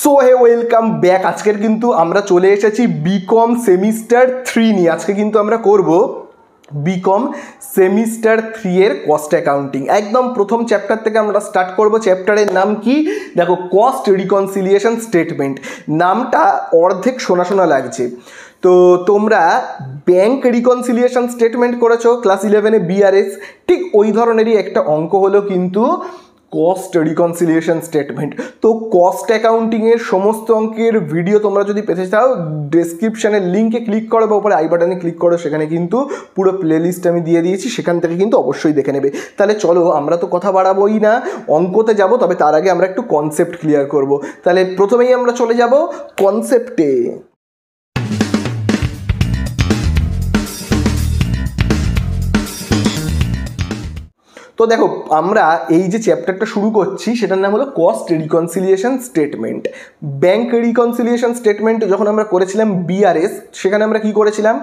So hey welcome back. আজকের কিন্তু আমরা চলে এসেছি বিকম সেমিস্টার 3 নিয়ে। আজকে কিন্তু আমরা করব বিকম সেমিস্টার 3 এর কস্ট অ্যাকাউন্টিং। একদম প্রথম চ্যাপ্টার থেকে আমরা স্টার্ট করব। চ্যাপ্টারের নাম কি দেখো, কস্ট রিকনসিলিয়েশন স্টেটমেন্ট। নামটা অর্ধেক শোনা শোনা লাগছে। তো তোমরা ব্যাংক রিকনসিলিয়েশন স্টেটমেন্ট করেছো ক্লাস 11-এ বিআরএস, ঠিক ওই ধরনেরই একটা অঙ্ক হলো কিন্তু কস্ট রিকনসিলিয়েশন স্টেটমেন্ট। তো কস্ট অ্যাকাউন্টিংয়ের সমস্ত অঙ্কের ভিডিও তোমরা যদি পেতে চাও, ডেসক্রিপশানের লিঙ্কে ক্লিক করো বা উপরে আই বাটনে ক্লিক করো, সেখানে কিন্তু পুরো প্লেলিস্ট আমি দিয়ে দিয়েছি, সেখান থেকে কিন্তু অবশ্যই দেখে নেবে। তাহলে চলো, আমরা তো কথা বাড়াবোই না, অঙ্কতে যাব। তবে তার আগে আমরা একটু কনসেপ্ট ক্লিয়ার করব। তাহলে প্রথমেই আমরা চলে যাব কনসেপ্টে। তো দেখো, আমরা এই যে চ্যাপ্টারটা শুরু করছি সেটার নাম হলো cost reconciliation statement. Bank reconciliation statement যখন আমরা করেছিলাম বিআরএস, সেখানে আমরা কি করেছিলাম,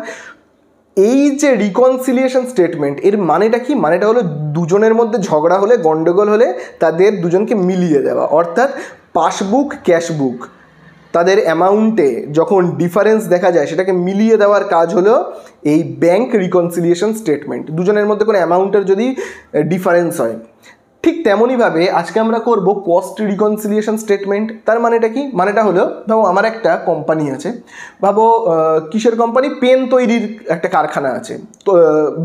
এই যে রিকনসিলিয়েশন স্টেটমেন্ট এর মানেটা কি? মানেটা হলো দুজনের মধ্যে ঝগড়া হলে, গন্ডগোল হলে তাদের দুজনকে মিলিয়ে দেওয়া। অর্থাৎ পাসবুক ক্যাশবুক, তাদের অ্যামাউন্টে যখন ডিফারেন্স দেখা যায় সেটাকে মিলিয়ে দেওয়ার কাজ হলো এই ব্যাংক রিকনসিলিয়েশন স্টেটমেন্ট। দুজনের মধ্যে কোনো অ্যামাউন্টের যদি ডিফারেন্স হয়, ঠিক তেমনইভাবে আজকে আমরা করব কস্ট রিকনসিলিয়েশন স্টেটমেন্ট। তার মানেটা কি? মানেটা হলো, ভাবো আমার একটা কোম্পানি আছে, ভাবো কিসের কোম্পানি, পেন তৈরির একটা কারখানা আছে, তো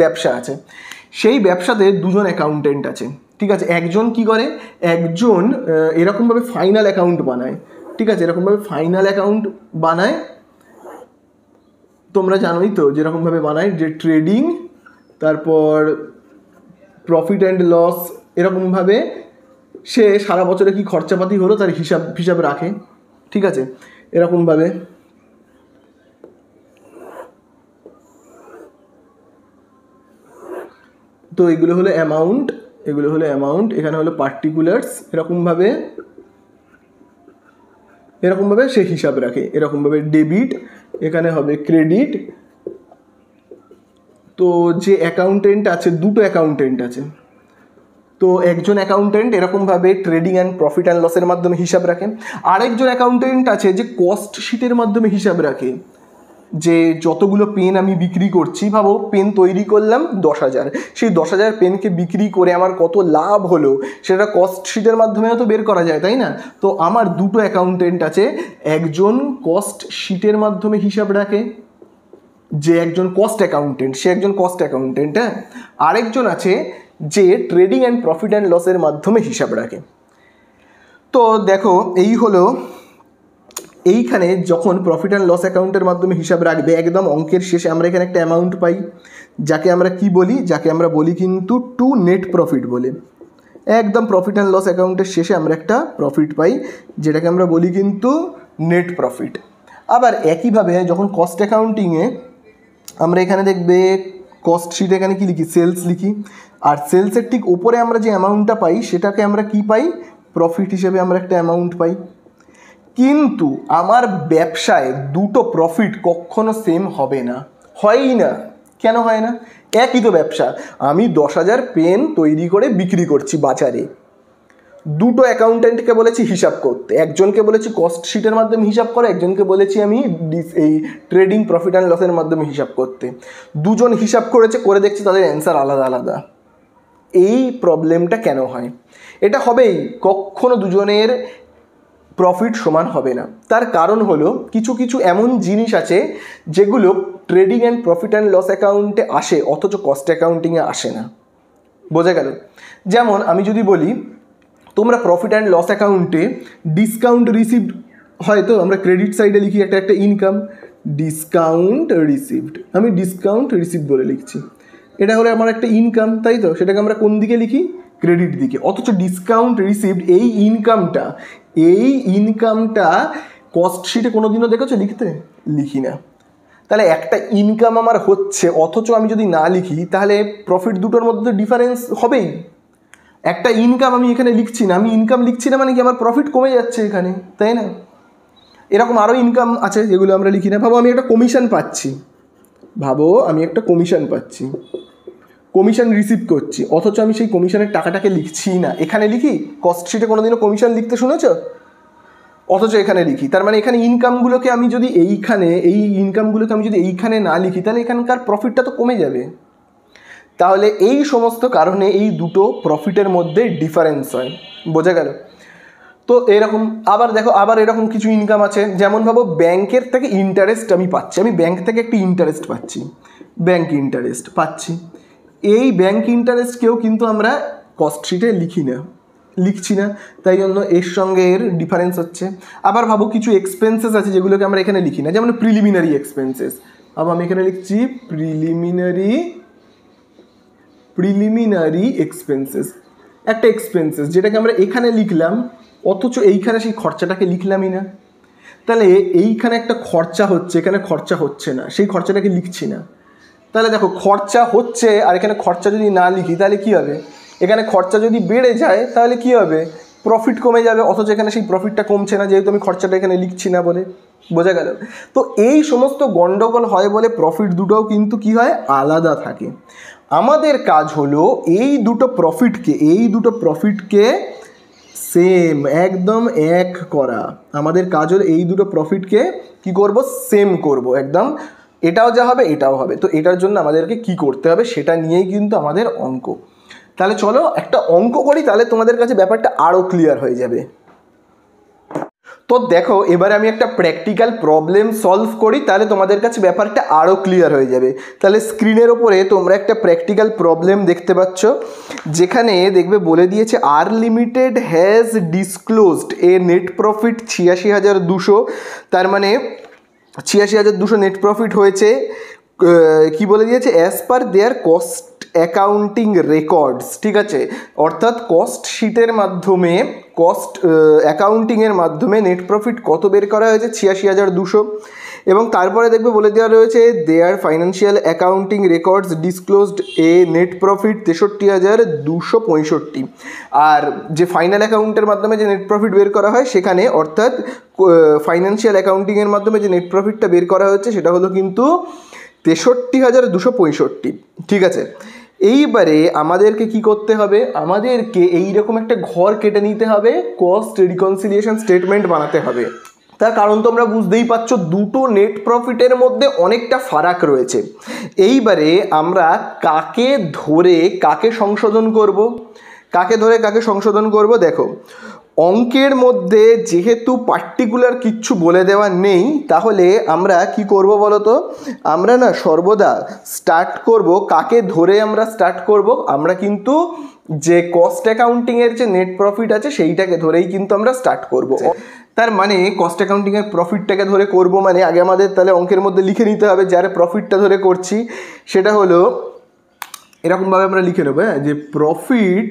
ব্যবসা আছে। সেই ব্যবসাতে দুজন অ্যাকাউন্টেন্ট আছে, ঠিক আছে। একজন কি করে, একজন এরকমভাবে ফাইনাল অ্যাকাউন্ট বানায়, ঠিক আছে। এরকমভাবে ফাইনাল অ্যাকাউন্ট বানায়, তোমরা জানোই তো যেরকমভাবে বানায়, যে ট্রেডিং, তারপর প্রফিট অ্যান্ড লস, এরকমভাবে সে সারা বছরে কি খরচাপাতি হলো তার হিসাব রাখে, ঠিক আছে। এরকমভাবে তো এগুলো হলো অ্যামাউন্ট, এগুলো হলো অ্যামাউন্ট, এখানে হলো পার্টিকুলার্স। এরকমভাবে সে হিসাব রাখে, এরকমভাবে ডেবিট, এখানে হবে ক্রেডিট। তো যে অ্যাকাউন্টেন্ট আছে, দুটো অ্যাকাউন্টেন্ট আছে, তো একজন অ্যাকাউন্টেন্ট এরকমভাবে ট্রেডিং অ্যান্ড প্রফিট অ্যান্ড লসের মাধ্যমে হিসাব রাখে। আরেকজন অ্যাকাউন্টেন্ট আছে যে কস্ট শিটের মাধ্যমে হিসাব রাখে, যে যতগুলো পেন আমি বিক্রি করছি, ভাবো পেন তৈরি করলাম 10,000, সেই 10,000 পেনকে বিক্রি করে আমার কত লাভ হলো সেটা কস্ট শিটের মাধ্যমেও তো বের করা যায়, তাই না? তো আমার দুটো অ্যাকাউন্টেন্ট আছে, একজন কস্ট শিটের মাধ্যমে হিসাব রাখে, যে একজন কস্ট অ্যাকাউন্টেন্ট, সে একজন কস্ট অ্যাকাউন্টেন্ট, হ্যাঁ। আরেকজন আছে যে ট্রেডিং অ্যান্ড প্রফিট অ্যান্ড লসের মাধ্যমে হিসাব রাখে। তো দেখো, এই হলো, এইখানে যখন প্রফিট অ্যান্ড লস অ্যাকাউন্টের মাধ্যমে হিসাব রাখবে, একদম অঙ্কের শেষে আমরা এখানে একটা অ্যামাউন্ট পাই, যাকে আমরা কি বলি, যাকে আমরা বলি কিন্তু টু নেট প্রফিট বলে। একদম প্রফিট অ্যান্ড লস অ্যাকাউন্টের শেষে আমরা একটা প্রফিট পাই, যেটাকে আমরা বলি কিন্তু নেট প্রফিট। আবার একইভাবে যখন কস্ট অ্যাকাউন্টিংয়ে আমরা এখানে দেখবে কস্ট শিট, এখানে কি লিখি, সেলস লিখি, আর সেলসের ঠিক ওপরে আমরা যে অ্যামাউন্টটা পাই সেটাকে আমরা কি পাই, প্রফিট হিসেবে আমরা একটা অ্যামাউন্ট পাই। কিন্তু আমার ব্যবসায় দুটো প্রফিট কখনো সেম হবে না, হয়ই না। কেন হয় না? একই তো ব্যবসা, আমি 10,000 পেন তৈরি করে বিক্রি করছি বাজারে, দুটো অ্যাকাউন্টেন্টকে বলেছি হিসাব করতে, একজনকে বলেছি কস্ট শিটের মাধ্যমে হিসাব করে, একজনকে বলেছি আমি এই ট্রেডিং প্রফিট অ্যান্ড লসের মাধ্যমে হিসাব করতে। দুজন হিসাব করেছে, করে দেখছি তাদের অ্যান্সার আলাদা আলাদা। এই প্রবলেমটা কেন হয়? এটা হবেই, কখনো দুজনের প্রফিট সমান হবে না। তার কারণ হলো, কিছু কিছু এমন জিনিস আছে যেগুলো trading and profit and loss অ্যাকাউন্টে আসে, অথচ কস্ট অ্যাকাউন্টিংয়ে আসে না। বোঝা গেল? যেমন আমি যদি বলি, তোমরা প্রফিট অ্যান্ড লস অ্যাকাউন্টে ডিসকাউন্ট রিসিভড হয়, তো আমরা ক্রেডিট সাইডে লিখি একটা ইনকাম, ডিসকাউন্ট রিসিভড, আমি ডিসকাউন্ট রিসিভড বলে লিখছি, এটা হলো আমার একটা ইনকাম, তাই তো? সেটাকে আমরা কোন দিকে লিখি, ক্রেডিট দিকে। অথচ ডিসকাউন্ট রিসিভড এই ইনকামটা কস্ট শিটে কোনো দিনও দেখেছো লিখতে? লিখি না। তাহলে একটা ইনকাম আমার হচ্ছে, অথচ আমি যদি না লিখি তাহলে প্রফিট দুটোর মধ্যে ডিফারেন্স হবেই। একটা ইনকাম আমি এখানে লিখছি না, আমি ইনকাম লিখছি না মানে কি, আমার প্রফিট কমে যাচ্ছে এখানে, তাই না? এরকম আরও ইনকাম আছে যেগুলো আমরা লিখি না। ভাবো আমি একটা কমিশন পাচ্ছি, কমিশন রিসিভ করছি, অথচ আমি সেই কমিশনের টাকাটাকে লিখছি না, এখানে লিখি? কস্ট শিটে কোনোদিনও কমিশন লিখতে শুনেছ? অথচ এখানে লিখি। তার মানে এখানে ইনকামগুলোকে আমি যদি এইখানে না লিখি তাহলে এখানকার প্রফিটটা তো কমে যাবে। তাহলে এই সমস্ত কারণে এই দুটো প্রফিটের মধ্যে ডিফারেন্স হয়। বোঝা গেল? তো এরকম আবার দেখো, আবার এরকম কিছু ইনকাম আছে, যেমন ভাবো ব্যাংকের থেকে ইন্টারেস্ট আমি পাচ্ছি, আমি ব্যাংক থেকে একটি ইন্টারেস্ট পাচ্ছি, ব্যাংক ইন্টারেস্ট পাচ্ছি। এই ব্যাংক ইন্টারেস্টকেও কিন্তু আমরা কস্ট শিটে লিখছি না, তাই জন্য এর সঙ্গে এর ডিফারেন্স হচ্ছে। আবার ভাবো কিছু এক্সপেন্সেস আছে যেগুলোকে আমরা এখানে লিখি না, যেমন প্রিলিমিনারি এক্সপেন্সেস। আবার আমি এখানে লিখছি প্রিলিমিনারি এক্সপেন্সেস, একটা এক্সপেন্সেস যেটাকে আমরা এখানে লিখলাম, অথচ এইখানে সেই খরচাটাকে লিখলামই না। তাহলে এইখানে একটা খরচা হচ্ছে, এখানে খরচা হচ্ছে না, সেই খরচাটাকে লিখছি না। তাহলে দেখো খরচা হচ্ছে আর এখানে খরচা যদি না লিখি তাহলে কি হবে, এখানে খরচা যদি বেড়ে যায় তাহলে কি হবে, প্রফিট কমে যাবে, অথচ এখানে সেই প্রফিটটা কমছে না যেহেতু আমি খরচাটা এখানে লিখছি না বলে। বোঝা গেল? তো এই সমস্ত গন্ডগোল হয় বলে প্রফিট দুটোও কিন্তু কি হয়, আলাদা থাকে। আমাদের কাজ হলো এই দুটো প্রফিটকে সেম, একদম এক করা। আমাদের কাজ হলো এই দুটো প্রফিটকে কি করব, সেম করব একদম, এটাও যা হবে এটাও হবে। তো এটার জন্য আমাদেরকে কি করতে হবে সেটা নিয়েই কিন্তু আমাদের অঙ্ক। তাহলে চলো একটা অঙ্ক করি, তাহলে তোমাদের কাছে ব্যাপারটা আরও ক্লিয়ার হয়ে যাবে। তো দেখো এবারে আমি একটা প্র্যাকটিক্যাল প্রবলেম সলভ করি, তাহলে তোমাদের কাছে ব্যাপারটা আরও ক্লিয়ার হয়ে যাবে। তাহলে স্ক্রিনের ওপরে তোমরা একটা প্র্যাকটিক্যাল প্রবলেম দেখতে পাচ্ছ, যেখানে দেখবে বলে দিয়েছে আর limited has disclosed a net profit ৮৬,২০০। তার মানে ৮৬,২০০ নেট প্রফিট হয়েছে। কি বলে দিয়েছে, as per their cost accounting records. ঠিক আছে, অর্থাৎ কস্ট শিটের মাধ্যমে, কস্ট অ্যাকাউন্টিংয়ের মাধ্যমে নেট প্রফিট কত বের করা হয়েছে, ৮৬,২০০। এবং তারপরে দেখবে বলে দেওয়া রয়েছে দেয়ার financial accounting records disclosed a net profit ৬৩,২৬৫। আর যে ফাইনাল অ্যাকাউন্টের মাধ্যমে যে নেট প্রফিট বের করা হয় সেখানে, অর্থাৎ ফাইন্যান্সিয়াল অ্যাকাউন্টিংয়ের মাধ্যমে যে নেট প্রফিটটা বের করা হচ্ছে সেটা হলো কিন্তু ৬৩,২৬৫। ঠিক আছে, এইবারে আমাদেরকে কি করতে হবে, আমাদেরকে এইরকম একটা ঘর কেটে নিতে হবে, কস্ট রিকনসিলিয়েশন স্টেটমেন্ট বানাতে হবে। তার কারণ তোমরা বুঝতেই পারছো, দুটো নেট প্রফিটের মধ্যে অনেকটা ফারাক রয়েছে। এইবারে আমরা কাকে ধরে কাকে সংশোধন করব, দেখো অঙ্কের মধ্যে যেহেতু পার্টিকুলার কিচ্ছু বলে দেওয়া নেই, তাহলে আমরা কি করব বলো তো, আমরা না সর্বদা স্টার্ট করব, কাকে ধরে আমরা স্টার্ট করব, আমরা কিন্তু যে কস্ট অ্যাকাউন্টিংয়ের যে নেট প্রফিট আছে সেইটাকে ধরেই কিন্তু আমরা স্টার্ট করব। তার মানে কস্ট অ্যাকাউন্টিংয়ের প্রফিটটাকে ধরে করব, মানে আগে আমাদের তাহলে অঙ্কের মধ্যে লিখে নিতে হবে যার প্রফিটটা ধরে করছি সেটা হলো এরকমভাবে আমরা লিখে নেবো, হ্যাঁ, যে প্রফিট,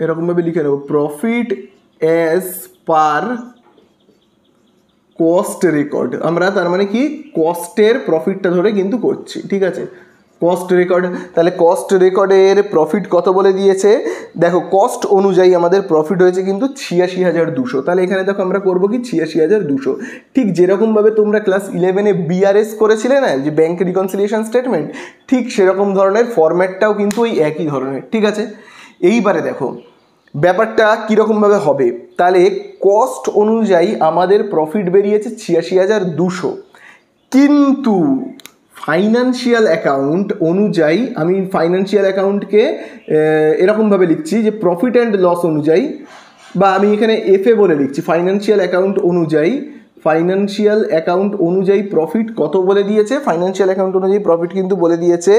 এরকমভাবে লিখে নেবো profit as per cost record. আমরা তার মানে কি কস্টের প্রফিটটা ধরে কিন্তু করছি। ঠিক আছে, কস্ট রেকর্ড। তাহলে কস্ট রেকর্ডের প্রফিট কত বলে দিয়েছে, দেখো কস্ট অনুযায়ী আমাদের প্রফিট হয়েছে কিন্তু ৮৬,২০০। তাহলে এখানে দেখো আমরা করবো কি ৮৬,২০০, ঠিক যেরকমভাবে তোমরা ক্লাস 11-এ বিআরএস করেছিলে না, যে ব্যাংক রিকনসিলিয়েশন স্টেটমেন্ট, ঠিক সেরকম ধরনের ফরম্যাটটাও কিন্তু ওই একই ধরনের। ঠিক আছে, এইবারে দেখো ব্যাপারটা কীরকমভাবে হবে, তাহলে কস্ট অনুযায়ী আমাদের প্রফিট বেরিয়েছে ৮৬,২০০, কিন্তু ফাইন্যান্সিয়াল অ্যাকাউন্ট অনুযায়ী, আমি ফাইন্যান্সিয়াল অ্যাকাউন্টকে এরকমভাবে লিখছি যে প্রফিট অ্যান্ড লস অনুযায়ী, বা আমি এখানে এফএ বলে লিখছি, ফাইন্যান্সিয়াল অ্যাকাউন্ট অনুযায়ী প্রফিট কত বলে দিয়েছে, ফাইন্যান্সিয়াল অ্যাকাউন্ট অনুযায়ী প্রফিট কিন্তু বলে দিয়েছে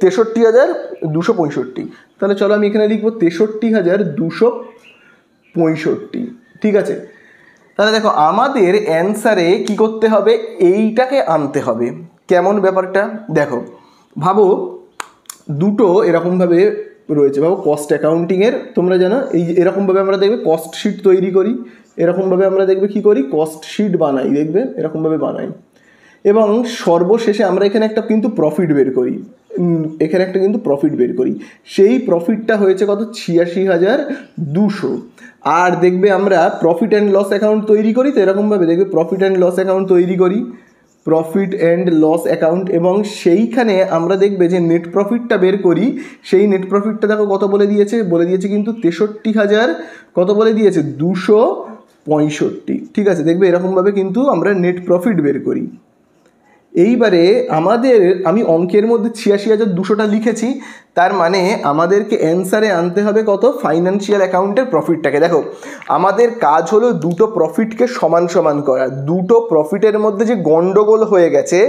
৬৩,২৬৫। তাহলে চলো আমি এখানে লিখবো ৬৩,২৬৫। ঠিক আছে, তাহলে দেখো আমাদের অ্যান্সারে কি করতে হবে, এইটাকে আনতে হবে। কেমন ব্যাপারটা দেখো, ভাবো দুটো এরকমভাবে রয়েছে, ভাবো কস্ট অ্যাকাউন্টিংয়ের, তোমরা জানো এই এরকমভাবে আমরা দেখবে কস্ট শিট তৈরি করি, এরকমভাবে আমরা দেখবে কি করি, কস্ট শিট বানাই, দেখবে এরকমভাবে বানাই, এবং সর্বশেষে আমরা এখানে একটা কিন্তু প্রফিট বের করি, সেই প্রফিটটা হয়েছে কত, ৮৬,২০০। আর দেখবে আমরা প্রফিট অ্যান্ড লস অ্যাকাউন্ট তৈরি করি, তো এরকমভাবে দেখবে প্রফিট অ্যান্ড লস অ্যাকাউন্ট তৈরি করি, এবং সেইখানে আমরা দেখবে যে নেট প্রফিটটা বের করি, সেই নেট প্রফিটটা দেখো কত বলে দিয়েছে কিন্তু ৬৩,০০০ কত বলে দিয়েছে, 65, ঠিক আছে। দেখবে এরকমভাবে কিন্তু আমরা নেট প্রফিট বের করি। এইবারে আমি অঙ্কের মধ্যে 86,200টা লিখেছি, তার মানে আমাদেরকে অ্যান্সারে আনতে হবে কত, ফাইন্যান্সিয়াল অ্যাকাউন্টের প্রফিটটাকে। দেখো আমাদের কাজ হলো দুটো প্রফিটকে সমান সমান করা। দুটো প্রফিটের মধ্যে যে গন্ডগোল হয়ে গেছে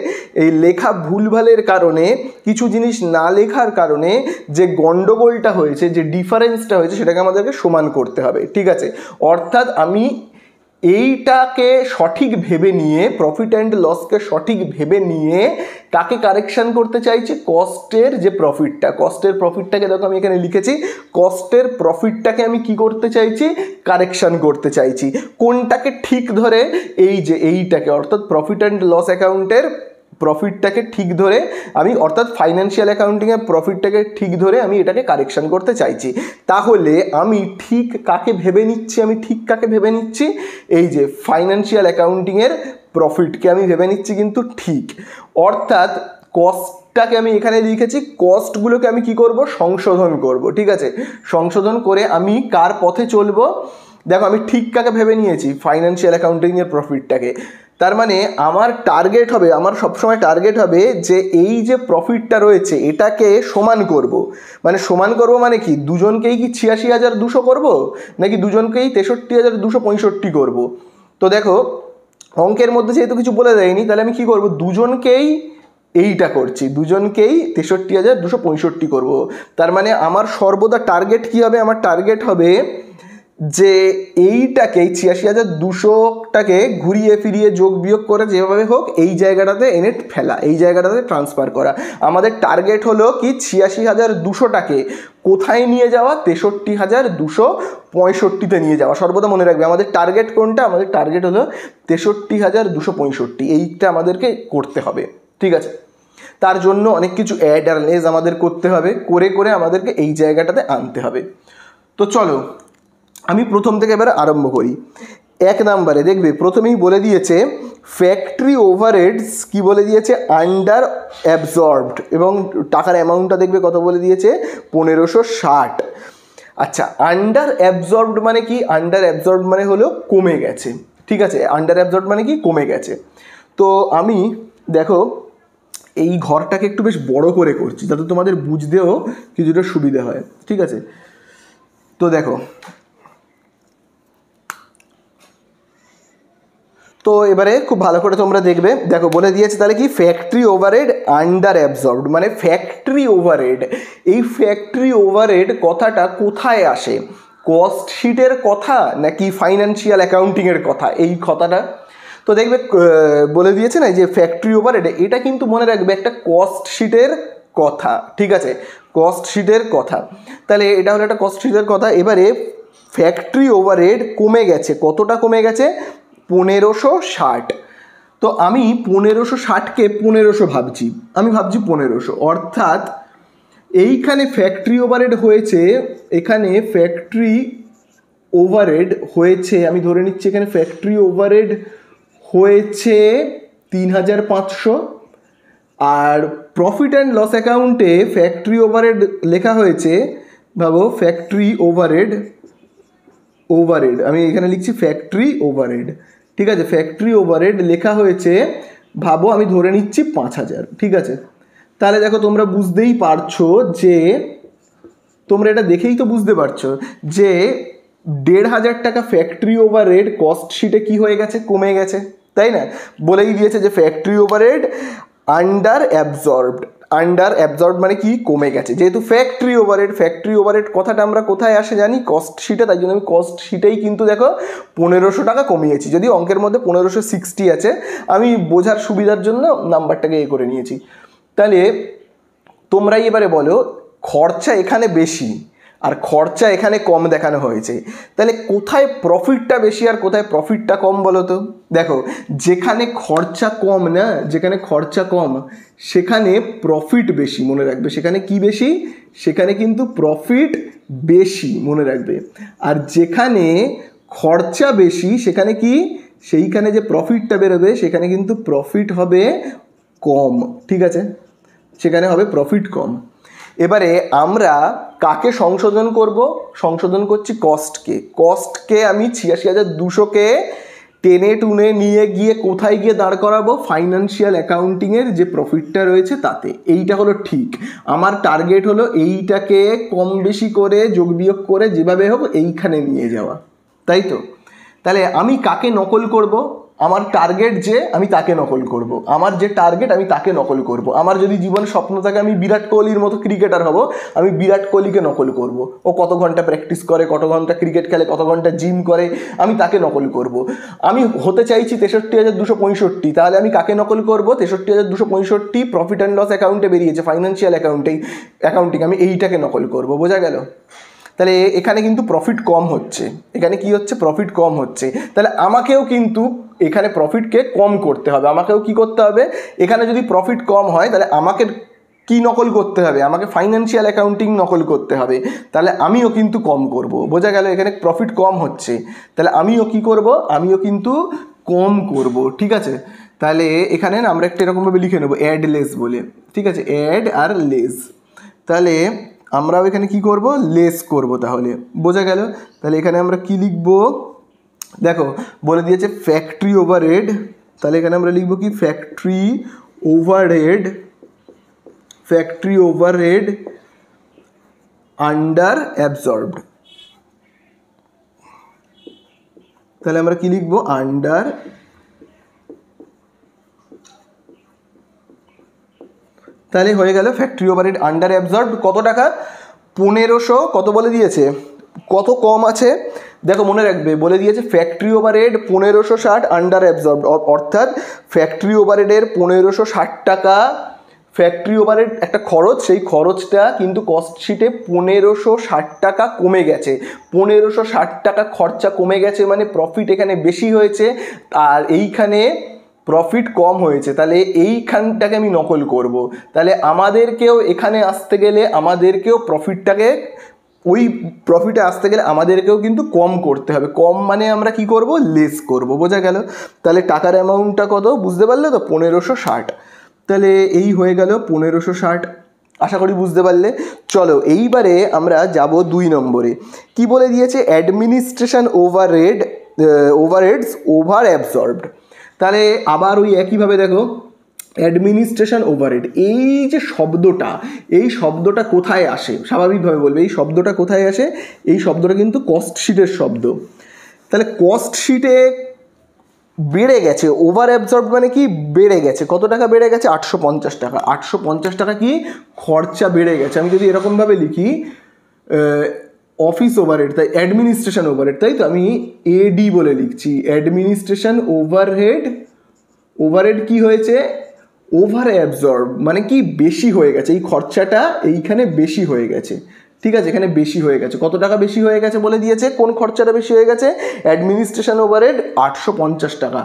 এই লেখা ভুলভালের কারণে, কিছু জিনিস না লেখার কারণে যে গন্ডগোলটা হয়েছে, যে ডিফারেন্সটা হয়েছে, সেটাকে আমাদেরকে সমান করতে হবে, ঠিক আছে। অর্থাৎ আমি এইটাকে সঠিক ভেবে নিয়ে, প্রফিট অ্যান্ড লসকে সঠিক ভেবে নিয়ে কাকে কারেকশান করতে চাইছি, কস্টের যে প্রফিটটা, কস্টের প্রফিটটাকে দেখো আমি এখানে লিখেছি, কস্টের প্রফিটটাকে আমি কি করতে চাইছি, কারেকশান করতে চাইছি। কোনটাকে ঠিক ধরে, এই যে এইটাকে, অর্থাৎ প্রফিট অ্যান্ড লস অ্যাকাউন্টের প্রফিটটাকে ঠিক ধরে আমি, অর্থাৎ ফাইন্যান্সিয়াল অ্যাকাউন্টিংয়ের প্রফিটটাকে ঠিক ধরে আমি এটাকে কারেকশান করতে চাইছি। তাহলে আমি ঠিক কাকে ভেবে নিচ্ছি, এই যে ফাইন্যান্সিয়াল অ্যাকাউন্টিংয়ের প্রফিটকে আমি ভেবে নিচ্ছি কিন্তু ঠিক। অর্থাৎ কস্টটাকে আমি এখানে লিখেছি, কস্টগুলোকে আমি কি করব, সংশোধন করব, ঠিক আছে। সংশোধন করে আমি কার পথে চলবো, দেখো আমি ঠিক কাকে ভেবে নিয়েছি, ফাইন্যান্সিয়াল অ্যাকাউন্টিংয়ের প্রফিটটাকে। তার মানে আমার টার্গেট হবে, আমার সবসময় টার্গেট হবে যে এই যে প্রফিটটা রয়েছে এটাকে সমান করব। মানে সমান করব মানে কি, দুজনকেই কি 86,200 করব, নাকি দুজনকেই 63,265 করব। তো দেখো অঙ্কের মধ্যে যেহেতু কিছু বলে দেয়নি, তাহলে আমি কি করব, দুজনকেই এইটা করছি, দুজনকেই 63,265 করব। তার মানে আমার সর্বদা টার্গেট কি হবে, আমার টার্গেট হবে যে এইটাকেই 86,200টাকে ঘুরিয়ে ফিরিয়ে যোগ বিয়োগ করে যেভাবে হোক এই জায়গাটাতে এনে ফেলা, এই জায়গাটাতে ট্রান্সফার করা। আমাদের টার্গেট হলো কি 86,200টাকে কোথায় নিয়ে যাওয়া, 63,265 নিয়ে যাওয়া। সর্বদা মনে রাখবে আমাদের টার্গেট কোনটা, আমাদের টার্গেট হলো 63,265, এইটা আমাদেরকে করতে হবে, ঠিক আছে। তার জন্য অনেক কিছু অ্যাড আর লেস আমাদের করতে হবে, করে করে আমাদেরকে এই জায়গাটাতে আনতে হবে। তো চলো আমি প্রথম থেকে এবার আরম্ভ করি। 1 নম্বরে দেখবে প্রথমেই বলে দিয়েছে ফ্যাক্টরি ওভারহেডস, কি বলে দিয়েছে, আন্ডার অ্যাবজর্বড, এবং টাকার অ্যামাউন্টটা দেখবে কত বলে দিয়েছে, 1560। আচ্ছা, আন্ডার অ্যাবজর্বড মানে কি, আন্ডার অ্যাবজর্বড মানে হলো কমে গেছে, ঠিক আছে। আন্ডার অ্যাবজর্বড মানে কি, কমে গেছে। তো আমি দেখো এই ঘরটাকে একটু বেশ বড় করে করছি যাতে তোমাদের বুঝতেও কিছুটা সুবিধা হয়, ঠিক আছে। তো দেখো, তো এবারে খুব ভালো করে তোমরা দেখবে, দেখো বলে দিয়েছে তাহলে কি, ফ্যাক্টরি ওভারহেড আন্ডার অ্যাবজর্বড, মানে ফ্যাক্টরি ওভারহেড। এই ফ্যাক্টরি ওভারহেড কথাটা কোথায় আসে, কস্ট শিটের কথা নাকি ফাইন্যান্সিয়াল অ্যাকাউন্টিংয়ের কথা, এই কথাটা তো দেখবে বলে দিয়েছে না যে ফ্যাক্টরি ওভারহেড, এটা কিন্তু মনে রাখবে একটা কস্ট শিটের কথা, ঠিক আছে, কস্ট শিটের কথা। তাহলে এটা হলো একটা কস্ট শিটের কথা। এবারে ফ্যাক্টরি ওভারহেড কমে গেছে, কতটা কমে গেছে, 1560। তো আমি 1560কে 1500 ভাবছি, আমি ভাবছি 1500, অর্থাৎ এইখানে ফ্যাক্টরি ওভারহেড হয়েছে, এখানে ফ্যাক্টরি ওভারহেড হয়েছে, আমি ধরে নিচ্ছি এখানে ফ্যাক্টরি ওভারহেড হয়েছে 3,500, আর প্রফিট অ্যান্ড লস অ্যাকাউন্টে ফ্যাক্টরি ওভারহেড লেখা হয়েছে, ভাবো ফ্যাক্টরি ওভারহেড, আমি এখানে লিখছি ফ্যাক্টরি ওভারহেড, ঠিক আছে। ফ্যাক্টরি ওভারহেড লেখা হয়েছে, ভাবো আমি ধরে নিচ্ছি 5,000, ঠিক আছে। তাহলে দেখো তোমরা বুঝতেই পারছো যে, তোমরা এটা দেখেই তো বুঝতে পারছো যে 1,500 টাকা ফ্যাক্টরি ওভারহেড কস্ট শিটে কি হয়ে গেছে, কমে গেছে, তাই না। বলেই দিয়েছে যে ফ্যাক্টরি ওভারহেড আন্ডার অ্যাবজর্বড মানে কি, কমে গেছে। যেহেতু ফ্যাক্টরি ওভারহেড কথাটা আমরা কোথায় আসে জানি, কস্ট শিটে, তাই জন্য আমি কস্ট শিটেই কিন্তু দেখো 1500 টাকা কমিয়েছি, যদি অঙ্কের মধ্যে 1560 আছে, আমি বোঝার সুবিধার জন্য নাম্বারটাকে করে নিয়েছি। তাহলে তোমরাই এবারে বলো, খরচা এখানে বেশি আর খরচা এখানে কম দেখানো হয়েছে, তাহলে কোথায় প্রফিটটা বেশি আর কোথায় প্রফিটটা কম বলো তো। দেখো যেখানে খরচা কম না, যেখানে খরচা কম সেখানে প্রফিট বেশি, মনে রাখবে। সেখানে কি বেশি, সেখানে কিন্তু প্রফিট বেশি, মনে রাখবে। আর যেখানে খরচা বেশি সেখানে কি, সেইখানে যে প্রফিটটা বেরোবে সেখানে কিন্তু প্রফিট হবে কম, ঠিক আছে, সেখানে হবে প্রফিট কম। এবারে আমরা কাকে সংশোধন করব? সংশোধন করছি কস্টকে আমি ৮৬,২০০কে টেনে টুনে নিয়ে গিয়ে কোথায় গিয়ে দাঁড় করাবো? ফাইন্যান্সিয়াল অ্যাকাউন্টিংয়ের যে প্রফিটটা রয়েছে তাতে। এইটা হলো ঠিক। আমার টার্গেট হলো এইটাকে কম বেশি করে যোগ বিয়োগ করে যেভাবে হোক এইখানে নিয়ে যাওয়া, তাই তো? তাহলে আমি কাকে নকল করব? আমার টার্গেট যে আমি তাকে নকল করব, আমার যে টার্গেট আমি তাকে নকল করব। আমার যদি জীবনে স্বপ্ন থাকে আমি বিরাট কোহলির মতো ক্রিকেটার হব, আমি বিরাট কোহলিকে নকল করব। ও কত ঘন্টা প্র্যাকটিস করে, কত ঘন্টা ক্রিকেট খেলে, কত ঘন্টা জিম করে, আমি তাকে নকল করব। আমি হতে চাইছি ৬৩,২৬৫, তাহলে আমি কাকে নকল করব? ৬৩,২৬৫ প্রফিট অ্যান্ড লস অ্যাকাউন্টে বেরিয়েছে, ফাইন্যান্সিয়াল অ্যাকাউন্টিং, আমি এইটাকে নকল করব। বোঝা গেল? তাহলে এখানে কিন্তু প্রফিট কম হচ্ছে, এখানে কি হচ্ছে? প্রফিট কম হচ্ছে। তাহলে আমাকেও কিন্তু এখানে প্রফিটকে কম করতে হবে। আমাকেও কি করতে হবে? এখানে যদি প্রফিট কম হয় তাহলে আমাকে কি নকল করতে হবে? আমাকে ফাইন্যান্সিয়াল অ্যাকাউন্টিং নকল করতে হবে। তাহলে আমিও কিন্তু কম করব। বোঝা গেল? এখানে প্রফিট কম হচ্ছে, তাহলে আমিও কি করব? আমিও কিন্তু কম করব। ঠিক আছে? তাহলে এখানে আমরা একটা এরকমভাবে লিখে নেবো অ্যাড লেস বলে। ঠিক আছে? অ্যাড আর লেস। তাহলে আমরাও এখানে কি করব? লেস করব। তাহলে বোঝা গেল? তাহলে এখানে আমরা কি লিখব? দেখো বলে দিয়েছে ফ্যাক্টরি ওভারহেড, তাহলে এখানে আমরা লিখব কি? Factory overhead under absorbed. তাহলে আমরা কি লিখব? আন্ডার। তাহলে হয়ে গেল ফ্যাক্টরি ওভারহেড আন্ডার অ্যাবজর্বড। কত টাকা? ১৫০০। কত বলে দিয়েছে? কত কম আছে দেখো, মনে রাখবে, বলে দিয়েছে ফ্যাক্টরি ওভারহেড ১৫৬০ আন্ডার অ্যাবজর্বড, অর্থাৎ ফ্যাক্টরি ওভারহেডের ১৫৬০ টাকা ফ্যাক্টরি ওভারহেড একটা খরচ, সেই খরচটা কিন্তু কস্ট শিটে ১৫৬০ টাকা কমে গেছে। ১৫৬০ টাকা খরচা কমে গেছে মানে প্রফিট এখানে বেশি হয়েছে আর এইখানে প্রফিট কম হয়েছে। তাহলে এইখানটাকে আমি নকল করব। তাহলে আমাদেরকেও এখানে আসতে গেলে আমাদেরকেও প্রফিটটাকে, ওই প্রফিটে আসতে গেলে আমাদেরকেও কিন্তু কম করতে হবে। কম মানে আমরা কি করব? লেস করব। বোঝা গেল? তাহলে টাকার অ্যামাউন্টটা কত বুঝতে পারলে তো? ১৫৬০। তাহলে এই হয়ে গেল ১৫৬০। আশা করি বুঝতে পারলে। চলো এইবারে আমরা যাব ২ নম্বরে। কি বলে দিয়েছে? Administration overheads over absorbed. তাহলে আবার ওই একইভাবে দেখো, অ্যাডমিনিস্ট্রেশন ওভারহেড, এই যে শব্দটা, এই শব্দটা কোথায় আসে? স্বাভাবিকভাবে বলবে এই শব্দটা কোথায় আসে? এই শব্দটা কিন্তু কস্ট শিটের শব্দ। তাহলে কস্ট শিটে বেড়ে গেছে, ওভার অ্যাবজর্ব মানে কি? বেড়ে গেছে। কত টাকা বেড়ে গেছে? ৮৫০ টাকা। ৮৫০ টাকা কি খরচা বেড়ে গেছে। আমি যদি এরকমভাবে লিখি অফিস ওভারহেড, তাই অ্যাডমিনিস্ট্রেশন ওভারহেড, তাই তো আমি এডি বলে লিখছি। অ্যাডমিনিস্ট্রেশন ওভারহেড কি হয়েছে? ওভার অ্যাবজর্ব মানে কি? বেশি হয়ে গেছে। এই খরচাটা এইখানে বেশি হয়ে গেছে। ঠিক আছে? এখানে বেশি হয়ে গেছে। কত টাকা বেশি হয়ে গেছে বলে দিয়েছে? কোন খরচাটা বেশি হয়ে গেছে? অ্যাডমিনিস্ট্রেশন ওভারহেড ৮৫০ টাকা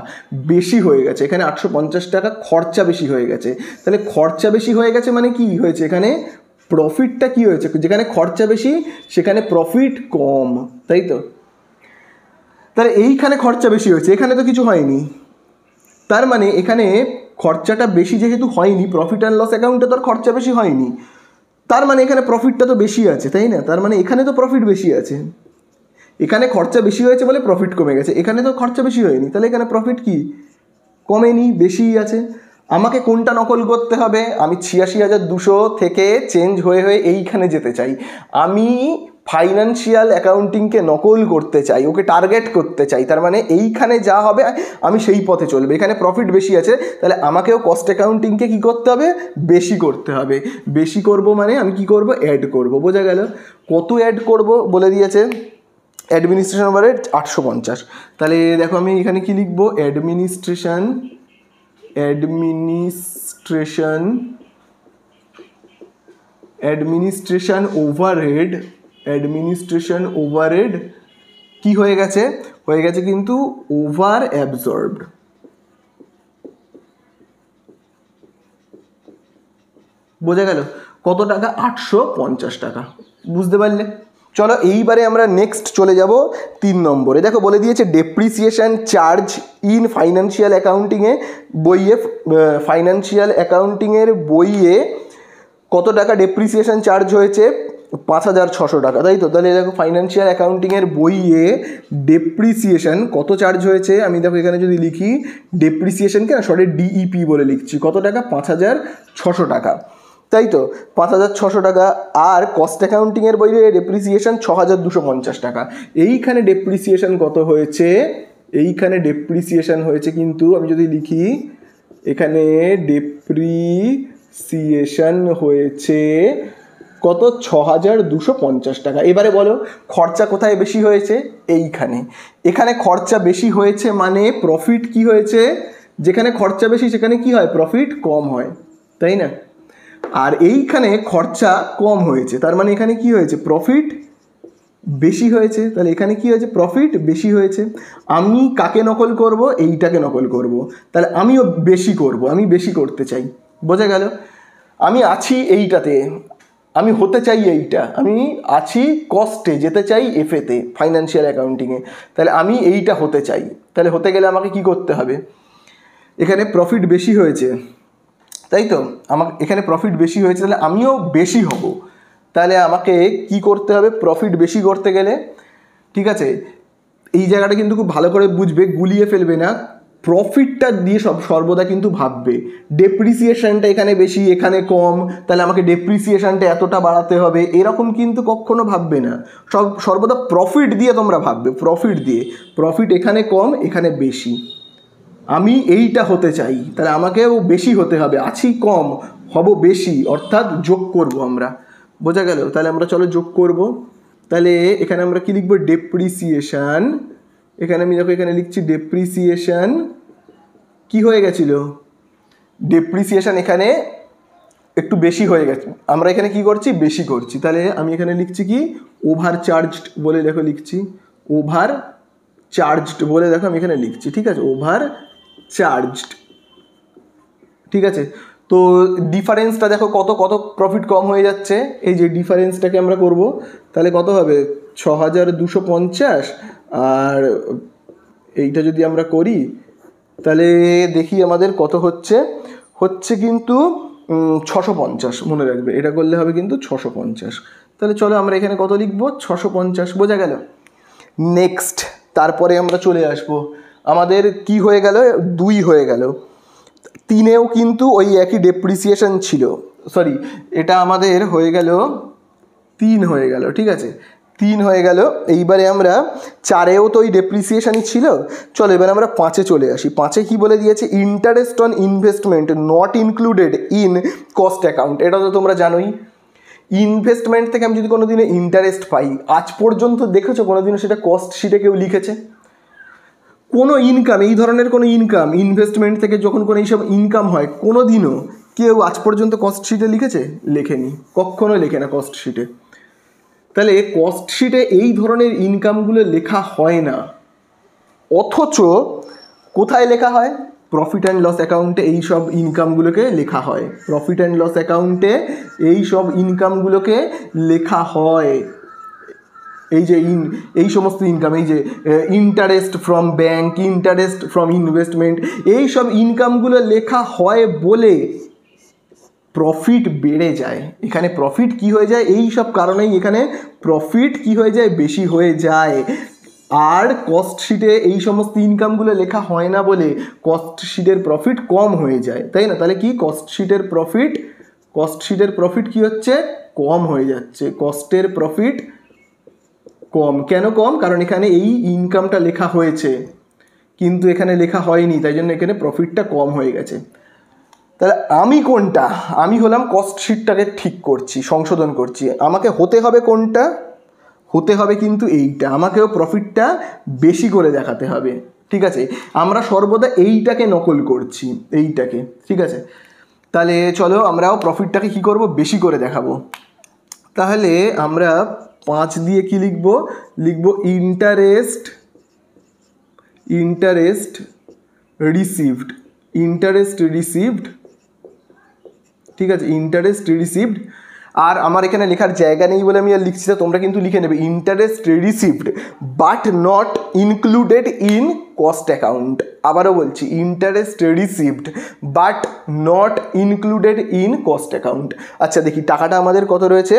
বেশি হয়ে গেছে। এখানে ৮৫০ টাকা খরচা বেশি হয়ে গেছে। তাহলে খরচা বেশি হয়ে গেছে মানে কি হয়েছে? এখানে প্রফিটটা কি হয়েছে? যেখানে খরচা বেশি সেখানে প্রফিট কম, তাই তো? তাহলে এইখানে খরচা বেশি হয়েছে, এখানে তো কিছু হয়নি। তার মানে এখানে খরচাটা বেশি যেহেতু হয়নি, প্রফিট অ্যান্ড লস অ্যাকাউন্টে তো আর খরচা বেশি হয়নি, তার মানে এখানে প্রফিটটা তো বেশি আছে, তাই না? তার মানে এখানে তো প্রফিট বেশি আছে। এখানে খরচা বেশি হয়েছে বলে প্রফিট কমে গেছে, এখানে তো খরচা বেশি হয়নি, তাহলে এখানে প্রফিট কি কমেনি, বেশিই আছে। আমাকে কোনটা নকল করতে হবে? আমি ৮৬,২০০ থেকে চেঞ্জ হয়ে এইখানে যেতে চাই। আমি ফাইন্যান্সিয়াল অ্যাকাউন্টিংকে নকল করতে চাই, ওকে টার্গেট করতে চাই। তার মানে এইখানে যা হবে আমি সেই পথে চলবে। এখানে প্রফিট বেশি আছে, তাহলে আমাকেও কস্ট অ্যাকাউন্টিংকে কী করতে হবে? বেশি করতে হবে। বেশি করব মানে আমি কি করব? অ্যাড করব। বোঝা গেল? কত অ্যাড করব বলে দিয়েছে? Administration overhead 850। তাহলে দেখো আমি এখানে কি লিখব? অ্যাডমিনিস্ট্রেশন ওভারহেড কি হয়ে গেছে? হয়ে গেছে কিন্তু ওভার অ্যাবজর্বড। বোঝা গেল? কত টাকা? 850 টাকা। বুঝতে পারলে? চলো এইবারে আমরা নেক্সট চলে যাব 3 নম্বরে। দেখো বলে দিয়েছে ডেপ্রিসিয়েশন চার্জ ইন ফাইন্যান্সিয়াল অ্যাকাউন্টিংয়ে বইয়ে, ফাইন্যান্সিয়াল অ্যাকাউন্টিংয়ের বইয়ে কত টাকা ডেপ্রিসিয়েশন চার্জ হয়েছে? 5,600 টাকা, তাই তো? তাহলে দেখো ফাইন্যান্সিয়াল অ্যাকাউন্টিংয়ের বইয়ে ডেপ্রিসিয়েশন কত চার্জ হয়েছে, আমি দেখো এখানে যদি লিখি ডেপ্রিসিয়েশনকে না সরি ডিইপি বলে লিখছি, কত টাকা? 5,600 টাকা, তাই তো? 5,600 টাকা। আর কস্ট অ্যাকাউন্টিংয়ের বইয়ে ডেপ্রিসিয়েশন 6,250 টাকা। এইখানে ডেপ্রিসিয়েশন কত হয়েছে? এইখানে ডেপ্রিসিয়েশন হয়েছে কিন্তু আমি যদি লিখি এখানে ডেপ্রিসিয়েশন হয়েছে কত? 6,250 টাকা। এবারে বলো খরচা কোথায় বেশি হয়েছে? এইখানে। এখানে খরচা বেশি হয়েছে মানে প্রফিট কি হয়েছে? যেখানে খরচা বেশি সেখানে কি হয়? প্রফিট কম হয়, তাই না? আর এইখানে খরচা কম হয়েছে, তার মানে এখানে কি হয়েছে? প্রফিট বেশি হয়েছে। তাহলে এখানে কি হয়েছে? প্রফিট বেশি হয়েছে। আমি কাকে নকল করব? এইটাকে নকল করব। তাহলে আমিও বেশি করব, আমি বেশি করতে চাই, বোঝা গেল? আমি আছি এইটাতে, আমি হতে চাই এইটা, আমি আছি কস্টে, যেতে চাই এফএতে, ফাইন্যান্সিয়াল অ্যাকাউন্টিংয়ে। তাহলে আমি এইটা হতে চাই, তাহলে হতে গেলে আমাকে কি করতে হবে? এখানে প্রফিট বেশি হয়েছে, তাই তো? আমাকে এখানে প্রফিট বেশি হয়েছে, তাহলে আমিও বেশি হব। তাহলে আমাকে কি করতে হবে? প্রফিট বেশি করতে গেলে, ঠিক আছে, এই জায়গাটা কিন্তু খুব ভালো করে বুঝবে, গুলিয়ে ফেলবে না। প্রফিটটা দিয়ে সর্বদা কিন্তু ভাববে। ডেপ্রিসিয়েশনটা এখানে বেশি এখানে কম, তাহলে আমাকে ডেপ্রিসিয়েশনটা এতটা বাড়াতে হবে, এরকম কিন্তু কখনো ভাববে না। সর্বদা প্রফিট দিয়ে তোমরা ভাববে, প্রফিট দিয়ে। প্রফিট এখানে কম এখানে বেশি, আমি এইটা হতে চাই, তাহলে আমাকেও বেশি হতে হবে। আছি কম, হব বেশি, অর্থাৎ যোগ করব আমরা, বোঝা গেল? তাহলে আমরা চলো যোগ করব। তাহলে এখানে আমরা কি লিখবো? ডেপ্রিসিয়েশন। এখানে আমি দেখো এখানে লিখছি ডেপ্রিসিয়েশন কি হয়ে গেছিল? ডেপ্রিসিয়েশন এখানে একটু বেশি হয়ে গেছে, আমরা এখানে কি করছি? বেশি করছি। তাহলে আমি এখানে লিখছি কি? ওভার চার্জড বলে দেখো লিখছি, ওভার চার্জড বলে দেখো আমি এখানে লিখছি, ঠিক আছে? ওভার চার্জড, ঠিক আছে? তো ডিফারেন্সটা দেখো কত কত প্রফিট কম হয়ে যাচ্ছে। এই যে ডিফারেন্সটাকে আমরা করব, তাহলে কত হবে? 6,250। আর এইটা যদি আমরা করি তাহলে দেখি আমাদের কত হচ্ছে। হচ্ছে কিন্তু 650, মনে রাখবে, এটা করলে হবে কিন্তু 650। তাহলে চলো আমরা এখানে কত লিখবো? 650, বোঝা গেল? নেক্সট, তারপরে আমরা চলে আসবো, আমাদের কি হয়ে গেল? 2 হয়ে গেল। 3এও কিন্তু ওই একই ডেপ্রিসিয়েশন ছিল, সরি এটা আমাদের হয়ে গেল 3 হয়ে গেল, ঠিক আছে? 3 হয়ে গেল। এইবারে আমরা 4এও তো ওই ডেপ্রিসিয়েশনই ছিল। চলো এবার আমরা 5-এ চলে আসি। 5-এ কি বলে দিয়েছে? Interest on investment not included in cost account. এটা তো তোমরা জানোই। ইনভেস্টমেন্ট থেকে আমি যদি কোনো দিনে ইন্টারেস্ট পাই, আজ পর্যন্ত দেখেছো কোনো দিনও সেটা কস্ট শিটে কেউ লিখেছে? কোনো ইনকাম, এই ধরনের কোনো ইনকাম ইনভেস্টমেন্ট থেকে যখন কোনো এইসব ইনকাম হয়, কোনো দিনও কেউ আজ পর্যন্ত কস্ট শিটে লিখেছে? লেখেনি, কখনো লেখে না কস্ট শিটে। তাহলে কস্ট শিটে এই ধরনের ইনকামগুলো লেখা হয় না, অথচ কোথায় লেখা হয়? প্রফিট অ্যান্ড লস অ্যাকাউন্টে এই সব ইনকামগুলোকে লেখা হয়। প্রফিট অ্যান্ড লস অ্যাকাউন্টে এই সব ইনকামগুলোকে লেখা হয়। এই যে এই সমস্ত ইনকাম, এই যে interest from bank, interest from investment, এই সব ইনকামগুলো লেখা হয় বলে প্রফিট বেড়ে যায়। এখানে প্রফিট কি হয়ে যায়? এই সব কারণেই এখানে প্রফিট কি হয়ে যায়? বেশি হয়ে যায়। আর কস্ট শিটে এই সমস্ত ইনকামগুলো লেখা হয় না বলে কস্ট শিটের প্রফিট কম হয়ে যায়, তাই না? তাহলে কি কস্ট শিটের প্রফিট কি হচ্ছে? কম হয়ে যাচ্ছে। কস্টের প্রফিট কম। কেন কম? কারণ এখানে এই ইনকামটা লেখা হয়েছে কিন্তু এখানে লেখা হয়নি, তাই জন্য এখানে প্রফিটটা কম হয়ে গেছে। তাহলে আমি কোনটা? আমি হলাম কস্ট শিটটাকে ঠিক করছি, সংশোধন করছি। আমাকে হতে হবে কোনটা? হতে হবে কিন্তু এইটা, আমাকেও প্রফিটটা বেশি করে দেখাতে হবে, ঠিক আছে? আমরা সর্বদা এইটাকে নকল করছি, এইটাকে, ঠিক আছে? তাহলে চলো আমরাও প্রফিটটাকে কি করব? বেশি করে দেখাবো। তাহলে আমরা 5 দিয়ে কি লিখব? লিখব ইন্টারেস্ট রিসিভড, ঠিক আছে? Interest received. আর আমার এখানে লেখার জায়গা নেই বলে আমি আর লিখছি না, তোমরা কিন্তু লিখে নেবে interest received but not included in cost account. আবারও বলছি interest received but not included in cost account. আচ্ছা দেখি টাকাটা আমাদের কত রয়েছে,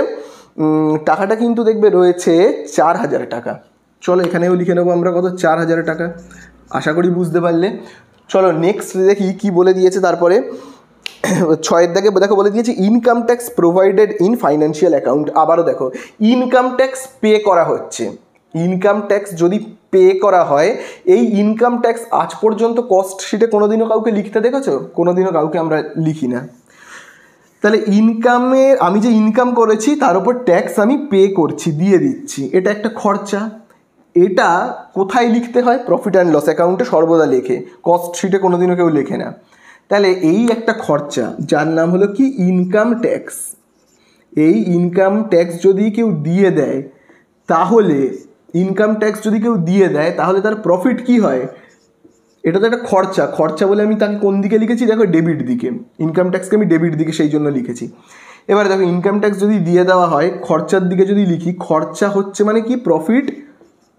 টাকাটা কিন্তু দেখবে রয়েছে 4000 টাকা। চলো এখানেও লিখে নেবো আমরা কত, 4000 টাকা। আশা করি বুঝতে পারলে। চলো নেক্সট দেখি কি বলে দিয়েছে। তারপরে 6 দাগে দেখো বলে দিয়েছে income tax provided in financial account. আবারও দেখো ইনকাম ট্যাক্স পে করা হচ্ছে, ইনকাম ট্যাক্স যদি পে করা হয়, এই ইনকাম ট্যাক্স আজ পর্যন্ত কস্ট শিটে কোনোদিনও কাউকে লিখতে দেখেছো? কোনোদিনও কাউকে আমরা লিখি না। তাহলে ইনকামের আমি যে ইনকাম করেছি তার উপর ট্যাক্স আমি পে করছি, দিয়ে দিচ্ছি, এটা একটা খরচা। এটা কোথায় লিখতে হয়? প্রফিট অ্যান্ড লস অ্যাকাউন্টে সর্বদা লেখে, কস্ট শিটে কোনোদিনও কেউ লেখে না। তাহলে এই একটা খরচা যার নাম হলো কি ইনকাম ট্যাক্স। এই ইনকাম ট্যাক্স যদি কেউ দিয়ে দেয় তাহলে ইনকাম ট্যাক্স যদি কেউ দিয়ে দেয় তাহলে তার প্রফিট কি হয়? এটা তো একটা খরচা, খরচা বলে আমি তাকে কোন দিকে লিখেছি? দেখো ডেবিট দিকে, ইনকাম ট্যাক্সকে আমি ডেবিট দিকে সেই জন্য লিখেছি। এবারে দেখো ইনকাম ট্যাক্স যদি দিয়ে দেওয়া হয় খরচার দিকে যদি লিখি, খরচা হচ্ছে মানে কি প্রফিট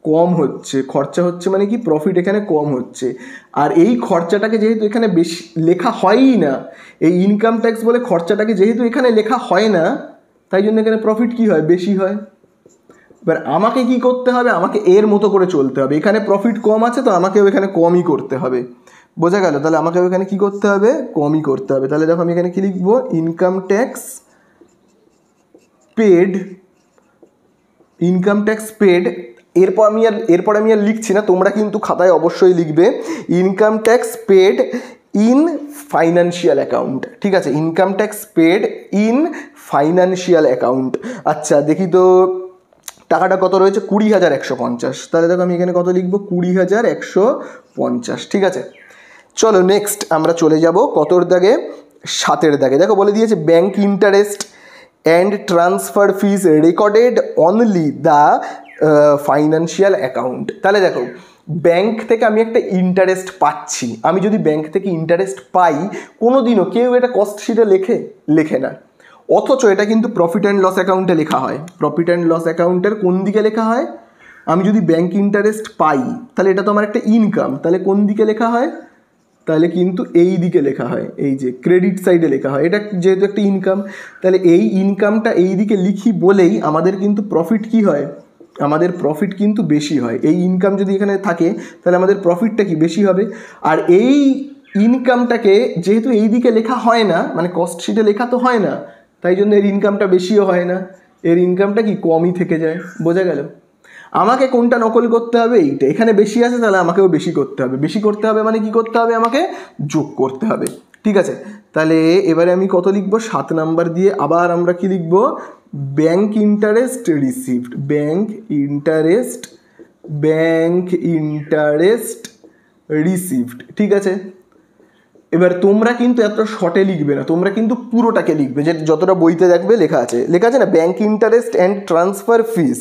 কম হচ্ছে, খরচা হচ্ছে মানে কি প্রফিট এখানে কম হচ্ছে। আর এই খরচাটাকে যেহেতু এখানে বেশি লেখা হয়ই না, এই ইনকাম ট্যাক্স বলে খরচাটাকে যেহেতু এখানে লেখা হয় না, তাই জন্য এখানে প্রফিট কি হয়? বেশি হয়। এবার আমাকে কি করতে হবে? আমাকে এর মতো করে চলতে হবে। এখানে প্রফিট কম আছে তো আমাকেও এখানে কমই করতে হবে, বোঝা গেল? তাহলে আমাকেও এখানে কি করতে হবে? কমই করতে হবে। তাহলে দেখো আমি এখানে কি লিখবো, income tax paid, income tax paid. এরপর আমি আর লিখছি না, তোমরা কিন্তু খাতায় অবশ্যই লিখবে income tax paid in financial account. ঠিক আছে, income tax paid in financial account. আচ্ছা দেখি তো টাকাটা কত রয়েছে, 20,150। তাহলে দেখো আমি এখানে কত লিখবো, 20,150। ঠিক আছে, চলো নেক্সট আমরা চলে যাব কতর দাগে, 7 দাগে। দেখো বলে দিয়েছে bank interest and transfer fees recorded only the financial account. তাহলে দেখো ব্যাংক থেকে আমি একটা ইন্টারেস্ট পাচ্ছি, আমি যদি ব্যাংক থেকে ইন্টারেস্ট পাই, কোনোদিনও কেউ এটা কস্ট শিটে লেখে না, অথচ এটা কিন্তু প্রফিট অ্যান্ড লস অ্যাকাউন্টে লেখা হয়। প্রফিট অ্যান্ড লস অ্যাকাউন্টের কোন দিকে লেখা হয়? আমি যদি ব্যাংক ইন্টারেস্ট পাই তাহলে এটা তো আমার একটা ইনকাম, তাহলে কোন দিকে লেখা হয়? তাহলে কিন্তু এই দিকে লেখা হয়, এই যে ক্রেডিট সাইডে লেখা হয়। এটা যেহেতু একটা ইনকাম, তাহলে এই ইনকামটা এই দিকে লিখি বলেই আমাদের কিন্তু প্রফিট কি হয়? আমাদের প্রফিট কিন্তু বেশি হয়। এই ইনকাম যদি এখানে থাকে তাহলে আমাদের প্রফিটটা কি বেশি হবে। আর এই ইনকামটাকে যেহেতু এই দিকে লেখা হয় না, মানে কস্ট শিটে লেখা তো হয় না, তাই জন্য এর ইনকামটা বেশিও হয় না, এর ইনকামটা কি কমই থেকে যায়, বোঝা গেল? আমাকে কোনটা নকল করতে হবে? এইটা, এখানে বেশি আছে তাহলে আমাকেও বেশি করতে হবে। বেশি করতে হবে মানে কি করতে হবে? আমাকে যোগ করতে হবে। ঠিক আছে, তাহলে এবারে আমি কত লিখবো, 7 নাম্বার দিয়ে আবার আমরা কি লিখবো, bank interest received, bank interest received. ঠিক আছে, এবার তোমরা কিন্তু এত শর্টে লিখবে না, তোমরা কিন্তু পুরোটাকে লিখবে, যে যতটা বইতে দেখবে লেখা আছে না, bank interest and transfer fees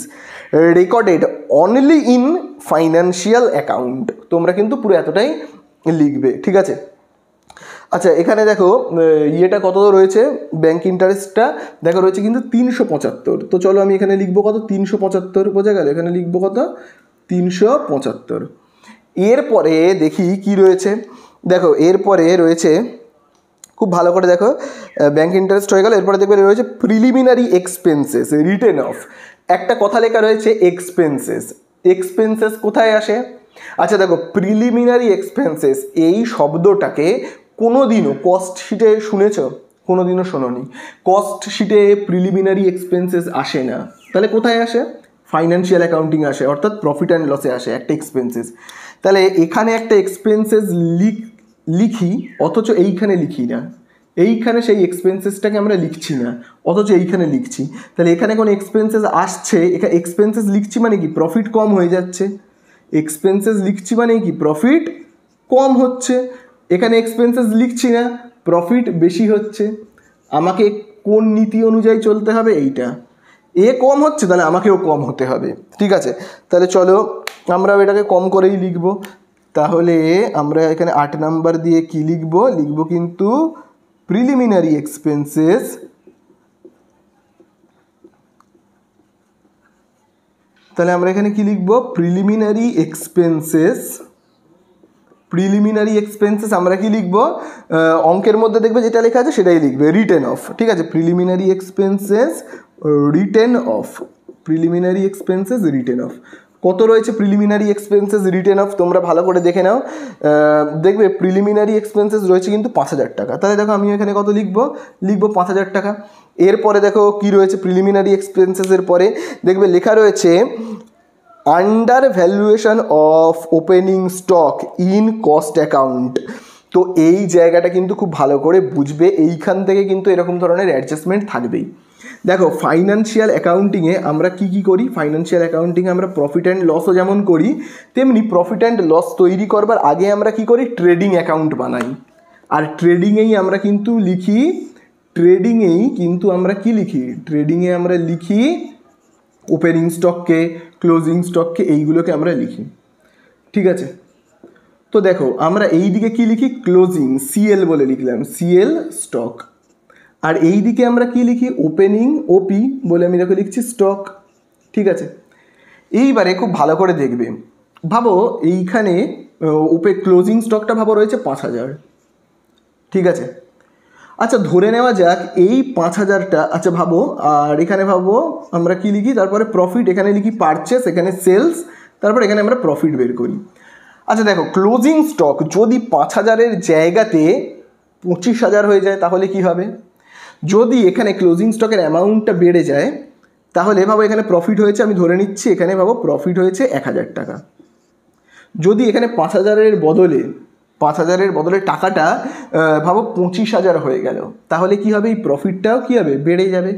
recorded only in financial account. তোমরা কিন্তু পুরো এতটাই লিখবে। ঠিক আছে, আচ্ছা এখানে দেখো ইয়েটা কত রয়েছে, ব্যাংক ইন্টারেস্টটা দেখো রয়েছে কিন্তু 375। তো চলো আমি এখানে লিখবো কত, 375, বোঝা গেল? এখানে লিখবো কত, 375। এরপরে দেখি কি রয়েছে, দেখো এরপরে রয়েছে, খুব ভালো করে দেখো, ব্যাংক ইন্টারেস্ট হয়ে গেল। এরপরে দেখবে রয়েছে প্রিলিমিনারি এক্সপেন্সেস রিটেন অফ। একটা কথা লেখা রয়েছে এক্সপেন্সেস, এক্সপেন্সেস কোথায় আসে? আচ্ছা দেখো প্রিলিমিনারি এক্সপেন্সেস এই শব্দটাকে কোনোদিনও কস্ট শিটে শুনেছ? কোনোদিনও শোনোনি। কস্ট শিটে প্রিলিমিনারি এক্সপেন্সেস আসে না, তাহলে কোথায় আসে? ফাইন্যান্সিয়াল অ্যাকাউন্টিং আসে, অর্থাৎ প্রফিট অ্যান্ড লসে আসে একটা এক্সপেন্সেস। তাহলে এখানে একটা এক্সপেন্সেস লিখি অথচ এইখানে লিখি না, এইখানে সেই এক্সপেন্সেসটাকে আমরা লিখছি না, অথচ এইখানে লিখছি। তাহলে এখানে কোনো এক্সপেন্সেস আসছে, এখানে এক্সপেন্সেস লিখছি মানে কি প্রফিট কম হয়ে যাচ্ছে, এক্সপেন্সেস লিখছি মানে কি প্রফিট কম হচ্ছে। এখানে এক্সপেন্সেস লিখছি না, প্রফিট বেশি হচ্ছে। আমাকে কোন নীতি অনুযায়ী চলতে হবে? এইটা, এ কম হচ্ছে তাহলে আমাকেও কম হতে হবে। ঠিক আছে, তাহলে চলো আমরাও এটাকে কম করেই লিখব। তাহলে আমরা এখানে 8 নাম্বার দিয়ে কি লিখব, লিখব কিন্তু প্রিলিমিনারি এক্সপেন্সেস তাহলে আমরা এখানে কি লিখব, প্রিলিমিনারি এক্সপেন্সেস আমরা কি লিখব, অঙ্কের মধ্যে দেখবে যেটা লেখা আছে সেটাই লিখবে, রিটেন অফ। ঠিক আছে, প্রিলিমিনারি এক্সপেন্সেস রিটেন অফ। কত রয়েছে প্রিলিমিনারি এক্সপেন্সেস রিটেন অফ, তোমরা ভালো করে দেখে নাও, দেখবে প্রিলিমিনারি এক্সপেন্সেস রয়েছে কিন্তু 5,000 টাকা। তাহলে দেখো আমি এখানে কত লিখব 5,000 টাকা। এরপরে দেখো কি রয়েছে প্রিলিমিনারি এক্সপেন্সেসের পরে, দেখবে লেখা রয়েছে under valuation of opening stock in cost account. তো এই জায়গাটা কিন্তু খুব ভালো করে বুঝবে, এইখান থেকে কিন্তু এরকম ধরনের অ্যাডজাস্টমেন্ট থাকবেই। দেখো ফাইন্যান্সিয়াল অ্যাকাউন্টিংয়ে আমরা কি করি, ফাইন্যান্সিয়াল অ্যাকাউন্টিংয়ে আমরা প্রফিট অ্যান্ড লসও যেমন করি, তেমনি প্রফিট অ্যান্ড লস তৈরি করবার আগে আমরা কি করি, ট্রেডিং অ্যাকাউন্ট বানাই। আর ট্রেডিংয়ে আমরা লিখি ওপেনিং স্টককে, ক্লোজিং স্টককে, এইগুলোকে আমরা লিখি। ঠিক আছে, তো দেখো আমরা এই দিকে কি লিখি, ক্লোজিং সিএল বলে লিখলাম, সিএল স্টক। আর এই দিকে আমরা কি লিখি, ওপেনিং ওপি বলে আমি দেখো লিখছি স্টক। ঠিক আছে, এইবারে খুব ভালো করে দেখবে, ভাবো এইখানে ক্লোজিং স্টকটা ভাবো রয়েছে 5,000। ঠিক আছে, আচ্ছা ধরে নেওয়া যাক এই 5,000টা, আচ্ছা ভাবো, আর এখানে ভাবো আমরা কি লিখি, তারপরে প্রফিট, এখানে লিখি পারচেস, এখানে সেলস, তারপর এখানে আমরা প্রফিট বের করি। আচ্ছা দেখো ক্লোজিং স্টক যদি 5,000-এর জায়গাতে 25,000 হয়ে যায় তাহলে কি হবে, যদি এখানে ক্লোজিং স্টকের অ্যামাউন্টটা বেড়ে যায় তাহলে ভাবো এখানে প্রফিট হয়েছে, আমি ধরে নিচ্ছি এখানে ভাবো প্রফিট হয়েছে 1,000 টাকা। যদি এখানে 5,000-এর বদলে টাকাটা ভাবো 25,000 হয়ে গেল, তাহলে কি হবে, এই প্রফিটটাও কি হবে, বেড়ে যাবে।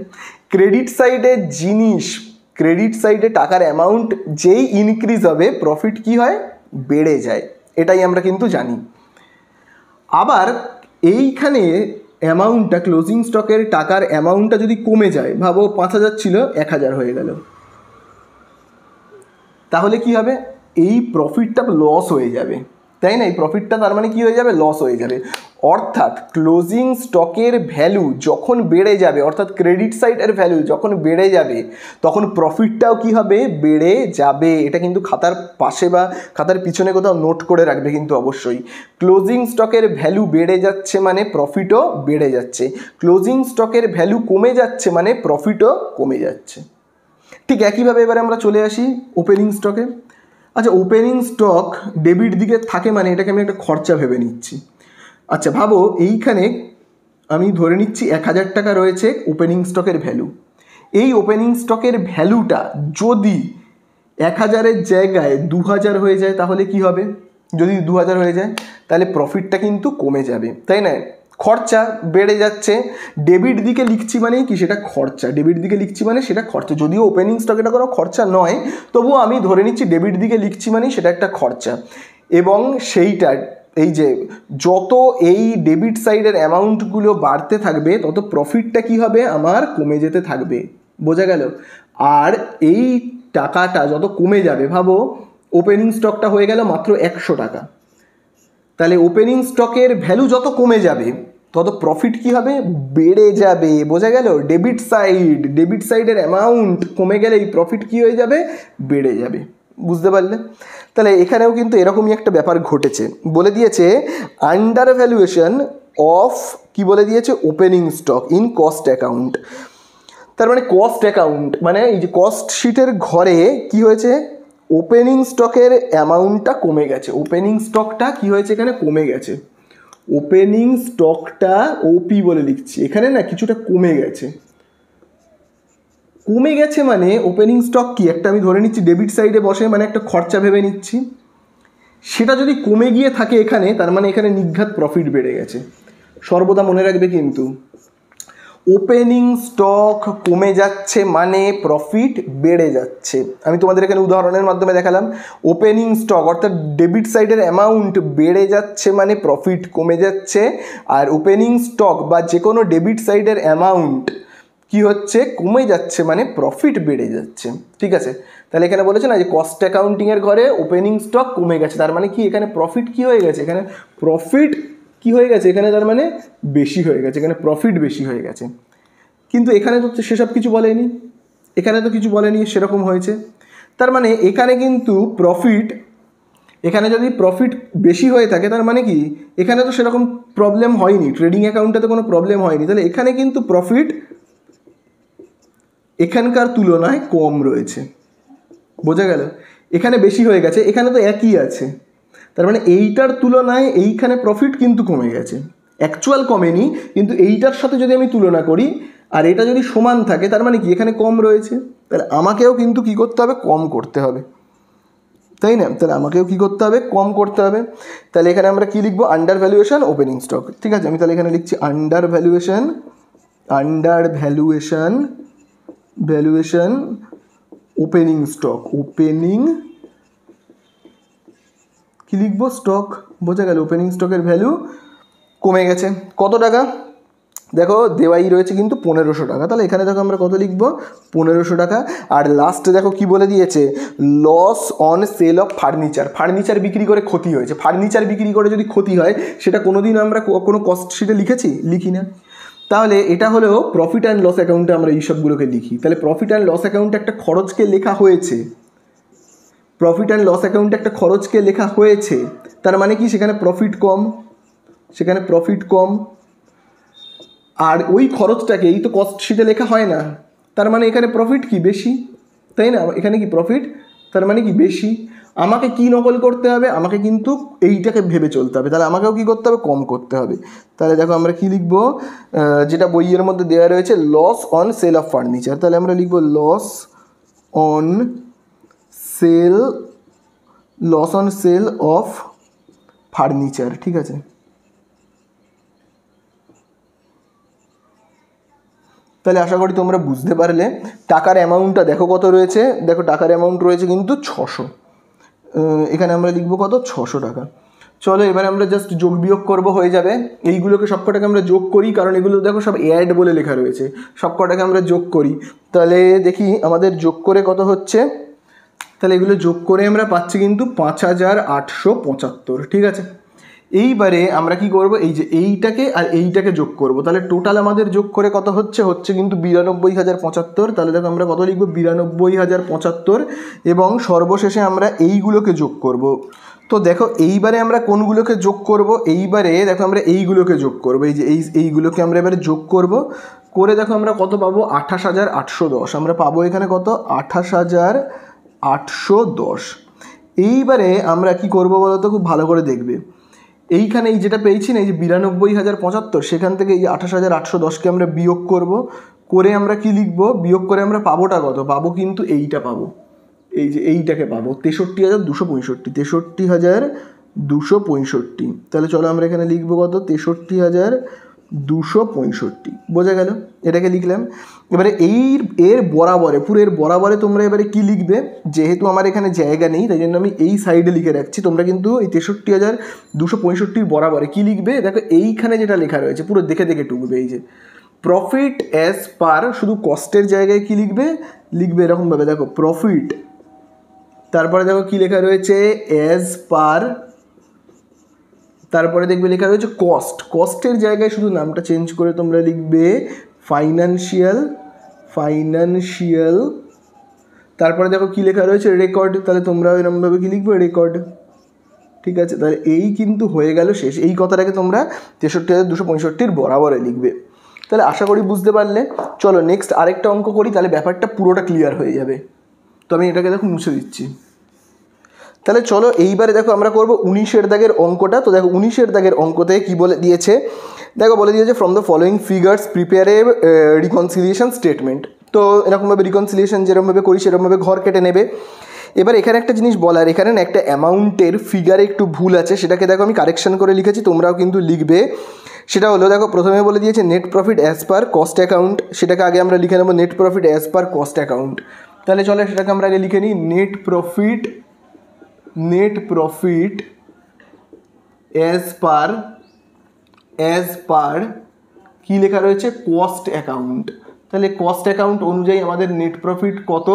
ক্রেডিট সাইডে টাকার অ্যামাউন্ট যেই ইনক্রিজ হবে প্রফিট কি হয়, বেড়ে যায়, এটাই আমরা কিন্তু জানি। আবার এইখানে অ্যামাউন্টটা, ক্লোজিং স্টকের টাকার অ্যামাউন্টটা যদি কমে যায়, ভাবো 5,000 ছিল 1,000 হয়ে গেল, তাহলে কি হবে, এই প্রফিটটা লস হয়ে যাবে, তাই না? এই প্রফিটটা তার মানে কি হয়ে যাবে, লস হয়ে যাবে। অর্থাৎ ক্লোজিং স্টকের ভ্যালু যখন বেড়ে যাবে, অর্থাৎ ক্রেডিট সাইডের ভ্যালু যখন বেড়ে যাবে তখন প্রফিটটাও কি হবে, বেড়ে যাবে। এটা কিন্তু খাতার পাশে বা খাতার পিছনে কোথাও নোট করে রাখবে কিন্তু অবশ্যই। ক্লোজিং স্টকের ভ্যালু বেড়ে যাচ্ছে মানে প্রফিটও বেড়ে যাচ্ছে, ক্লোজিং স্টকের ভ্যালু কমে যাচ্ছে মানে প্রফিটও কমে যাচ্ছে। ঠিক একইভাবে এবারে আমরা চলে আসি ওপেনিং স্টকে। আচ্ছা ওপেনিং স্টক ডেবিট দিকে থাকে মানে এটাকে আমি একটা খরচা ভেবে নিচ্ছি। আচ্ছা ভাবো এইখানে আমি ধরে নিচ্ছি 1,000 টাকা রয়েছে ওপেনিং স্টকের ভ্যালু। এই ওপেনিং স্টকের ভ্যালুটা যদি 1,000-এর জায়গায় 2,000 হয়ে যায় তাহলে কি হবে, যদি 2,000 হয়ে যায় তাহলে প্রফিটটা কিন্তু কমে যাবে, তাই না? খরচা বেড়ে যাচ্ছে, ডেবিট দিকে লিখছি মানে কি, সেটা খরচা, ডেবিট দিকে লিখছি মানে সেটা খরচা। যদিও ওপেনিং স্টক এটা কোনো খরচা নয়, তবুও আমি ধরে নিচ্ছি ডেবিট দিকে লিখছি মানে সেটা একটা খরচা। এবং সেইটা এই যে যত এই ডেবিট সাইডের অ্যামাউন্টগুলো বাড়তে থাকবে তত প্রফিটটা কি হবে, আমার কমে যেতে থাকবে, বোঝা গেল? আর এই টাকাটা যত কমে যাবে, ভাবো ওপেনিং স্টকটা হয়ে গেল মাত্র 100 টাকা, তাহলে ওপেনিং স্টকের ভ্যালু যত কমে যাবে তত প্রফিট কি হবে, বেড়ে যাবে, বোঝা গেল? ডেবিট সাইডের অ্যামাউন্ট কমে গেলে এই প্রফিট কি হয়ে যাবে, বেড়ে যাবে, বুঝতে পারলে? তাহলে এখানেও কিন্তু এরকমই একটা ব্যাপার ঘটেছে, বলে দিয়েছে আন্ডার ভ্যালুয়েশন অফ, কি বলে দিয়েছে, opening stock in cost account. তার মানে কস্ট অ্যাকাউন্ট মানে এই যে কস্ট শিটের ঘরে কি হয়েছে, ওপেনিং স্টকের অ্যামাউন্টটা কমে গেছে, ওপেনিং স্টকটা কি হয়েছে, এখানে কমে গেছে, ওপেনিং স্টকটা ওপি বলে লিখছি, এখানে না কিছুটা কমে গেছে। কমে গেছে মানে ওপেনিং স্টক কি, একটা আমি ধরে নিচ্ছি ডেবিট সাইডে বসে মানে একটা খরচা ভেবে নিচ্ছি, সেটা যদি কমে গিয়ে থাকে এখানে, তার মানে এখানে নির্ঘাত প্রফিট বেড়ে গেছে। সর্বদা মনে রাখবে কিন্তু ওপেনিং স্টক কমে যাচ্ছে মানে প্রফিট বেড়ে যাচ্ছে। আমি তোমাদের এখানে উদাহরণের মাধ্যমে দেখালাম, ওপেনিং স্টক অর্থাৎ ডেবিট সাইডের অ্যামাউন্ট বেড়ে যাচ্ছে মানে প্রফিট কমে যাচ্ছে, আর ওপেনিং স্টক বা যে কোনো ডেবিট সাইডের অ্যামাউন্ট কি হচ্ছে, কমে যাচ্ছে মানে প্রফিট বেড়ে যাচ্ছে। ঠিক আছে, তাহলে এখানে বলেছে না যে কস্ট অ্যাকাউন্টিংয়ের ঘরে ওপেনিং স্টক কমে গেছে, তার মানে কি এখানে প্রফিট কি হয়ে গেছে, এখানে প্রফিট কি হয়ে গেছে, এখানে তার মানে বেশি হয়ে গেছে, এখানে প্রফিট বেশি হয়ে গেছে। কিন্তু এখানে তো সেসব কিছু বলেনি, এখানে তো কিছু বলেনি সেরকম হয়েছে। তার মানে এখানে কিন্তু প্রফিট, এখানে যদি প্রফিট বেশি হয়ে থাকে তার মানে কি এখানে তো সেরকম প্রবলেম হয়নি, ট্রেডিং অ্যাকাউন্টে তো কোনো প্রবলেম হয়নি, তাহলে এখানে কিন্তু প্রফিট এখানকার তুলনায় কম রয়েছে। বোঝা গেল? এখানে বেশি হয়ে গেছে, এখানে তো একই আছে, তার মানে এইটার তুলনায় এইখানে প্রফিট কিন্তু কমে গেছে। অ্যাকচুয়াল কমেনি, কিন্তু এইটার সাথে যদি আমি তুলনা করি আর এটা যদি সমান থাকে তার মানে কি এখানে কম রয়েছে, তাহলে আমাকেও কিন্তু কী করতে হবে, কম করতে হবে, তাই না? তাহলে আমাকেও কী করতে হবে, কম করতে হবে। তাহলে এখানে আমরা কী লিখবো, আন্ডার ভ্যালুয়েশন ওপেনিং স্টক। ঠিক আছে, আমি তাহলে এখানে লিখছি under valuation opening stock. Opening কী লিখবো, স্টক। বোঝা গেল? ওপেনিং স্টকের ভ্যালু কমে গেছে। কত টাকা? দেখো দেওয়াই রয়েছে কিন্তু 1500 টাকা, তাহলে এখানে দেখো আমরা কত লিখবো, 1500 টাকা। আর লাস্টে দেখো কি বলে দিয়েছে, loss on sale of furniture. Furniture বিক্রি করে ক্ষতি হয়েছে। ফার্নিচার বিক্রি করে যদি ক্ষতি হয় সেটা কোনোদিন আমরা কোনো কস্ট শিটে লিখেছি? লিখি না। তাহলে এটা হলো প্রফিট অ্যান্ড লস অ্যাকাউন্টে আমরা এই সবগুলোকে লিখি। তাহলে প্রফিট অ্যান্ড লস অ্যাকাউন্টে একটা খরচকে লেখা হয়েছে, প্রফিট অ্যান্ড লস অ্যাকাউন্টে একটা খরচকে লেখা হয়েছে, তার মানে কি সেখানে প্রফিট কম, আর ওই খরচটাকে এই তো কস্ট শিটে লেখা হয় না, তার মানে এখানে প্রফিট কি বেশি, তাই না? এখানে কি প্রফিট, তার মানে কি বেশি। আমাকে কি নকল করতে হবে, আমাকে কিন্তু এইটাকে ভেবে চলতে হবে, তাহলে আমাকেও কী করতে হবে, কম করতে হবে। তাহলে দেখো আমরা কি লিখবো, যেটা বইয়ের মধ্যে দেওয়া রয়েছে loss on sale of furniture, তাহলে আমরা লিখবো loss on sale of furniture. ঠিক আছে, তাহলে আশা করি তোমরা বুঝতে পারলে। টাকার অ্যামাউন্টটা দেখো কত রয়েছে, দেখো টাকার অ্যামাউন্ট রয়েছে কিন্তু 600, এখানে আমরা লিখবো কত, 600 টাকা। চলো এবারে আমরা জাস্ট যোগ বিয়োগ করবো, হয়ে যাবে। এইগুলোকে সবকটাকে আমরা যোগ করি, কারণ এগুলো দেখো সব অ্যাড বলে লেখা রয়েছে, সবকটাকে আমরা যোগ করি। তাহলে দেখি আমাদের যোগ করে কত হচ্ছে, তাহলে এগুলো যোগ করে আমরা পাচ্ছি কিন্তু 5875। ঠিক আছে, এইবারে আমরা কি করব, এই যে এইটাকে আর এইটাকে যোগ করব, তাহলে টোটাল আমাদের যোগ করে কত হচ্ছে কিন্তু 92,075। তাহলে দেখো আমরা কত লিখবো, 92,075, এবং সর্বশেষে আমরা এইগুলোকে যোগ করব। তো দেখো এইবারে আমরা কোনগুলোকে যোগ করব, এইবারে দেখো আমরা এইগুলোকে যোগ করব, এই যে এইগুলোকে আমরা এবারে যোগ করব, করে দেখো আমরা কত পাবো, 28,810। আমরা পাবো এখানে কত, 28,810। এইবারে আমরা কি করব বলো তো, খুব ভালো করে দেখবে। এইখানে এই যেটা পেয়েছি না, এই যে 92,075, সেখান থেকে এই 28,810কে আমরা বিয়োগ করব, করে আমরা কি লিখব, বিয়োগ করে আমরা পাবোটা কত, পাবো কিন্তু এইটা পাবো, এই যে এইটাকে পাবো 63,265, 63,265। তাহলে চলো আমরা এখানে লিখবো কত, 63,265। বোঝা গেল? এটাকে লিখলাম। এবারে এর বরাবরে, পুরো এর বরাবরে তোমরা এবারে কি লিখবে, যেহেতু আমার এখানে জায়গা নেই তাই জন্য আমি এই সাইডে লিখে রাখছি, তোমরা কিন্তু এই 63,265 বরাবরে কি লিখবে, দেখো এইখানে যেটা লেখা রয়েছে পুরো দেখে দেখে টুকবে, এই যে প্রফিট অ্যাজ পার, শুধু কস্টের জায়গায় কি লিখবে, এরকমভাবে দেখো প্রফিট, তারপরে দেখো কি লেখা রয়েছে, অ্যাজ পার, তারপরে দেখবে লেখা রয়েছে কস্টের জায়গায় শুধু নামটা চেঞ্জ করে তোমরা লিখবে ফাইন্যান্সিয়াল, তারপরে দেখো কি লেখা রয়েছে, রেকর্ড, তাহলে তোমরা এরকমভাবে কি লিখবে, রেকর্ড। ঠিক আছে, তাহলে এই কিন্তু হয়ে গেল শেষ। এই কথাটাকে তোমরা 63,265 বরাবরে লিখবে। তাহলে আশা করি বুঝতে পারলে। চলো নেক্সট আরেকটা অঙ্ক করি, তাহলে ব্যাপারটা পুরোটা ক্লিয়ার হয়ে যাবে। তো আমি এটাকে দেখো মুছে দিচ্ছি। তাহলে চলো এইবারে দেখো আমরা করব 19-এর দাগের অঙ্কটা। তো দেখো 19-এর দাগের অঙ্কতে কি বলে দিয়েছে, দেখো বলে দিয়েছে from the following figures prepare a reconciliation statement. তো এরকমভাবে রিকনসিলিয়েশন যেরকমভাবে করি সেরকমভাবে ঘর কেটে নেবে। এবার এখানে একটা জিনিস বলার, এখানে না একটা অ্যামাউন্টের ফিগারে একটু ভুল আছে, সেটাকে দেখো আমি কারেকশন করে লিখেছি, তোমরাও কিন্তু লিখবে। সেটা হলো দেখো প্রথমে বলে দিয়েছে net profit as per cost account, সেটাকে আগে আমরা লিখে নেবো net profit as per cost account. তাহলে চলো সেটাকে আমরা আগে লিখে নিই, নেট প্রফিট অ্যাজ পার কী লেখা রয়েছে, কস্ট অ্যাকাউন্ট। তাহলে কস্ট অ্যাকাউন্ট অনুযায়ী আমাদের নেট প্রফিট কত,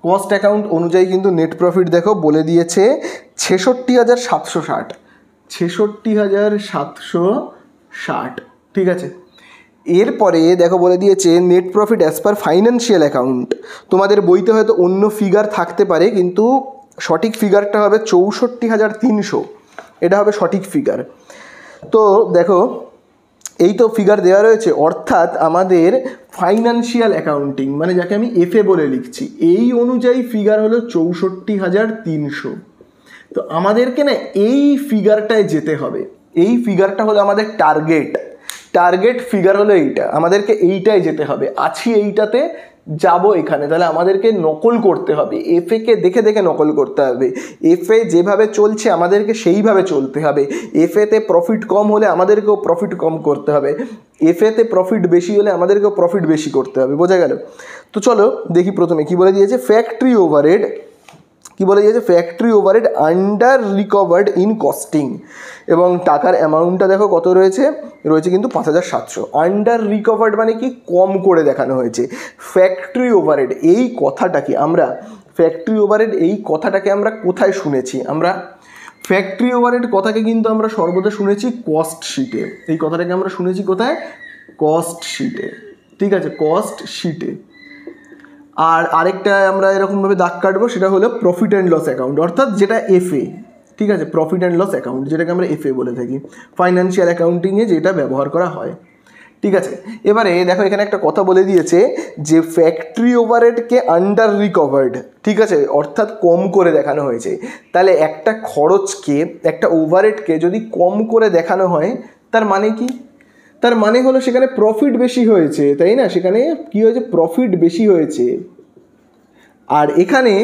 কস্ট অ্যাকাউন্ট অনুযায়ী কিন্তু নেট প্রফিট দেখো বলে দিয়েছে 66,760, 66,760। ঠিক আছে, এরপরে দেখো বলে দিয়েছে net profit as per financial account. তোমাদের বইতে হয়তো অন্য ফিগার থাকতে পারে, কিন্তু সঠিক ফিগারটা হবে 64,300, এটা হবে সঠিক ফিগার। তো দেখো এই তো ফিগার দেওয়া রয়েছে, অর্থাৎ আমাদের ফাইন্যান্সিয়াল অ্যাকাউন্টিং মানে যাকে আমি এফএ বলে লিখছি, এই অনুযায়ী ফিগার হলো 64,300। তো আমাদেরকে না এই ফিগারটায় যেতে হবে, এই ফিগারটা হলো আমাদের টার্গেট ফিগার হলো এইটা, আমাদেরকে এইটাই যেতে হবে। আছি এইটাতে, যাব এখানে, তাহলে আমাদেরকে নকল করতে হবে, এফএকে দেখে দেখে নকল করতে হবে। এফএ যেভাবে চলছে আমাদেরকে সেইভাবে চলতে হবে। এফএতে প্রফিট কম হলে আমাদেরকেও প্রফিট কম করতে হবে, এফএতে প্রফিট বেশি হলে আমাদেরকেও প্রফিট বেশি করতে হবে। বোঝা গেল? তো চলো দেখি প্রথমে কি বলে দিয়েছে। ফ্যাক্টরি ওভারহেড কি বলে দিয়েছে, factory overhead under recovered in costing, এবং টাকার অ্যামাউন্টটা দেখো কত রয়েছে, রয়েছে কিন্তু 5,700। আন্ডার রিকভার্ড মানে কি, কম করে দেখানো হয়েছে। ফ্যাক্টরি ওভারহেড এই কথাটাকে আমরা, ফ্যাক্টরি ওভারহেড এই কথাটাকে আমরা কোথায় শুনেছি? আমরা ফ্যাক্টরি ওভারহেড কথাকে কিন্তু আমরা সর্বদা শুনেছি কস্ট শিটে। এই কথাটাকে আমরা শুনেছি কোথায়? কস্ট শিটে। ঠিক আছে, কস্ট শিটে। আর আরেকটা আমরা এরকমভাবে দাগ কাটবো, সেটা হলো প্রফিট অ্যান্ড লস অ্যাকাউন্ট, অর্থাৎ যেটা এফএ। ঠিক আছে, প্রফিট অ্যান্ড লস অ্যাকাউন্ট যেটাকে আমরা এফএ বলে থাকি, ফাইন্যান্সিয়াল অ্যাকাউন্টিংয়ে যেটা ব্যবহার করা হয়। ঠিক আছে, এবারে দেখো এখানে একটা কথা বলে দিয়েছে যে ফ্যাক্টরি ওভারহেডকে আন্ডার রিকভার্ড, ঠিক আছে, অর্থাৎ কম করে দেখানো হয়েছে। তাহলে একটা খরচকে, একটা ওভারহেডকে যদি কম করে দেখানো হয়, তার মানে কি? তার মানে হলো সেখানে প্রফিট বেশি হয়েছে, তাই না? সেখানে কি হয়েছে? প্রফিট বেশি হয়েছে। আর এখানে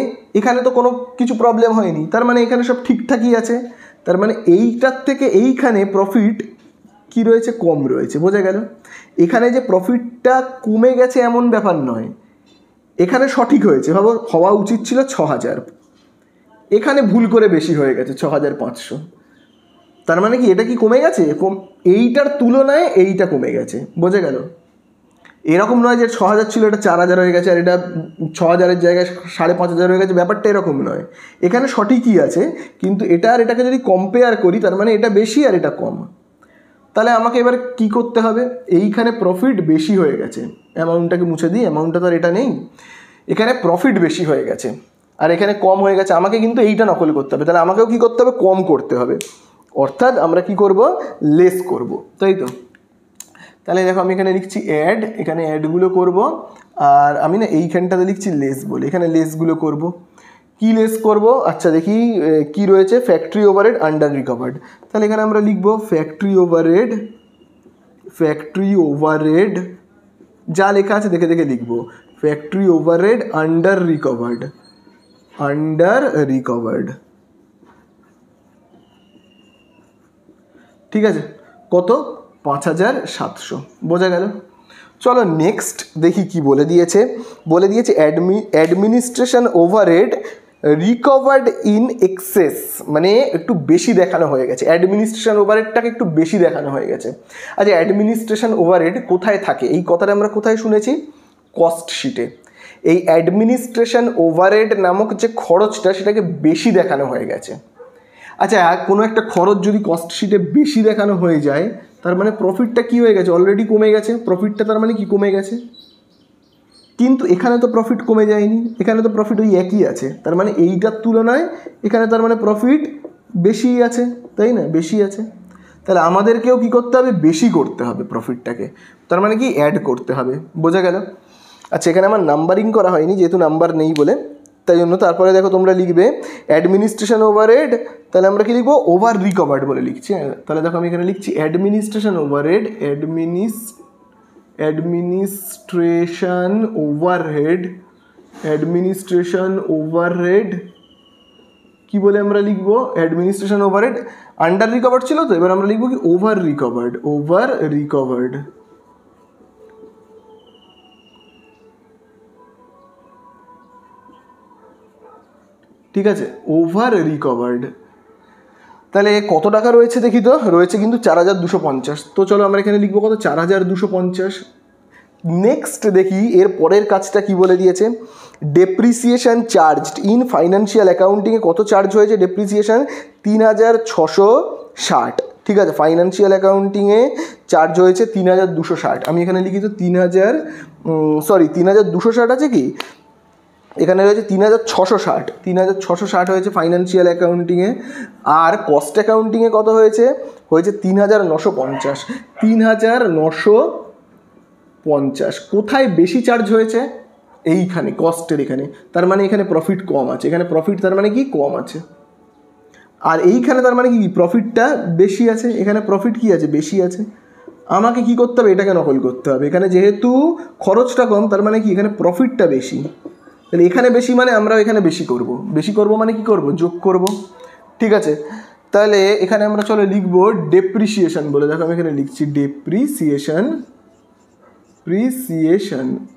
তো কোনো কিছু প্রবলেম হয়নি, তার মানে এখানে সব ঠিকঠাকই আছে। তার মানে এইটার থেকে এইখানে প্রফিট কি রয়েছে? কম রয়েছে। বোঝা গেল? এখানে যে প্রফিটটা কমে গেছে এমন ব্যাপার নয়, এখানে সঠিক হয়েছে, ভাবো হওয়া উচিত ছিল 6,000, এখানে ভুল করে বেশি হয়ে গেছে 6,500। তার মানে কি এটা কি কমে গেছে? এইটার তুলনায় এইটা কমে গেছে। বোঝা গেল? এরকম নয় যে 6,000 ছিল এটা 4,000 হয়ে গেছে, আর এটা 6,000-এর জায়গায় 5,500 হয়ে গেছে, ব্যাপারটা এরকম নয়। এখানে সঠিকই আছে, কিন্তু এটা আর এটাকে যদি কম্পেয়ার করি, তার মানে এটা বেশি আর এটা কম। তাহলে আমাকে এবার কি করতে হবে? এইখানে প্রফিট বেশি হয়ে গেছে, অ্যামাউন্টটাকে মুছে দিই, অ্যামাউন্টটা তো আর এটা নেই, এখানে প্রফিট বেশি হয়ে গেছে আর এখানে কম হয়ে গেছে। আমাকে কিন্তু এইটা নকল করতে হবে, তাহলে আমাকেও কি করতে হবে? কম করতে হবে, অর্থাৎ আমরা কি করব? লেস করব, তাই তো? তাহলে দেখো আমি এখানে লিখছি অ্যাড, এখানে অ্যাডগুলো করব, আর আমি না এইখানটাতে লিখছি লেস বলে, এখানে লেসগুলো করব। কি লেস করব? আচ্ছা দেখি কি রয়েছে, ফ্যাক্টরি ওভারহেড আন্ডার রিকভার্ড। তাহলে এখানে আমরা লিখব ফ্যাক্টরি ওভারহেড যা লেখা আছে দেখে দেখে লিখব, ফ্যাক্টরি ওভারহেড আন্ডার রিকভার্ড। ঠিক আছে, কত? 5,700। বোঝা গেল? চলো নেক্সট দেখি কি বলে দিয়েছে। বলে দিয়েছে administration overhead recovered in access, মানে একটু বেশি দেখানো হয়ে গেছে, অ্যাডমিনিস্ট্রেশন ওভারহেডটাকে একটু বেশি দেখানো হয়ে গেছে। আচ্ছা, অ্যাডমিনিস্ট্রেশন ওভারহেড কোথায় থাকে? এই কথাটা আমরা কোথায় শুনেছি? কস্ট শিটে। এই অ্যাডমিনিস্ট্রেশন ওভারহেড নামক যে খরচটা, সেটাকে বেশি দেখানো হয়ে গেছে। আচ্ছা, কোনো একটা খরচ যদি কস্ট শিটে বেশি দেখানো হয়ে যায়, তার মানে প্রফিটটা কি হয়ে গেছে? অলরেডি কমে গেছে প্রফিটটা, তার মানে কি কমে গেছে। কিন্তু এখানে তো প্রফিট কমে যায়নি, এখানে তো প্রফিট ওই একই আছে, তার মানে এইটার তুলনায় এখানে তার মানে প্রফিট বেশি আছে, তাই না? বেশি আছে। তাহলে আমাদেরকেও কি করতে হবে? বেশি করতে হবে প্রফিটটাকে, তার মানে কি অ্যাড করতে হবে। বোঝা গেল? আচ্ছা, এখানে আমার নাম্বারিং করা হয়নি যেহেতু নাম্বার নেই বলে, তাই জন্য। তারপরে দেখো তোমরা লিখবে অ্যাডমিনিস্ট্রেশন ওভারহেড, তাহলে আমরা কি লিখবো? ওভার রিকভার্ড বলে লিখছি। তাহলে দেখো আমি এখানে লিখছি অ্যাডমিনিস্ট্রেশন ওভারহেড, অ্যাডমিনিস্ট্রেশন ওভারহেড কি বলে আমরা লিখবো? অ্যাডমিনিস্ট্রেশন ওভারহেড আন্ডার রিকভার্ড ছিল, তো এবার আমরা লিখবো কি? Over recovered. ঠিক আছে, ওভার রিকভার্ড। তাহলে কত টাকা রয়েছে দেখি তো, রয়েছে কিন্তু 4,250। তো চলো আমরা এখানে লিখবো কত? 4,250। নেক্সট দেখি এর পরের কাজটা কি বলে দিয়েছে। ডেপ্রিসিয়েশন চার্জড ইন ফাইন্যান্সিয়াল অ্যাকাউন্টিংয়ে কত চার্জ হয়েছে? ডেপ্রিসিয়েশন 3,660। ঠিক আছে, ফাইন্যান্সিয়াল অ্যাকাউন্টিংয়ে চার্জ হয়েছে 3260। আমি এখানে লিখি তো 3260 আছে কি, এখানে রয়েছে 3660, 3660 হয়েছে ফাইন্যান্সিয়াল অ্যাকাউন্টিংয়ে। আর কস্ট অ্যাকাউন্টিংয়ে কত হয়েছে, 3950, 3950। কোথায় বেশি চার্জ হয়েছে, এইখানে কস্টের এখানে, তার মানে এখানে প্রফিট কম আছে, এখানে প্রফিট তার মানে কি কম আছে। আর এইখানে তার মানে কি প্রফিটটা বেশি আছে, এখানে প্রফিট কি আছে বেশি আছে। আমাকে কি করতে হবে, এটাকে নকল করতে হবে। এখানে যেহেতু খরচটা কম তার মানে কি এখানে প্রফিটটা বেশি, তাহলে এখানে বেশি মানে আমরা এখানে বেশি করব, বেশি করব মানে কি করব, যোগ করব। ঠিক আছে, তাহলে এখানে আমরা চলো লিখব ডেপ্রিসিয়েশন বলে। দেখো আমি এখানে লিখছি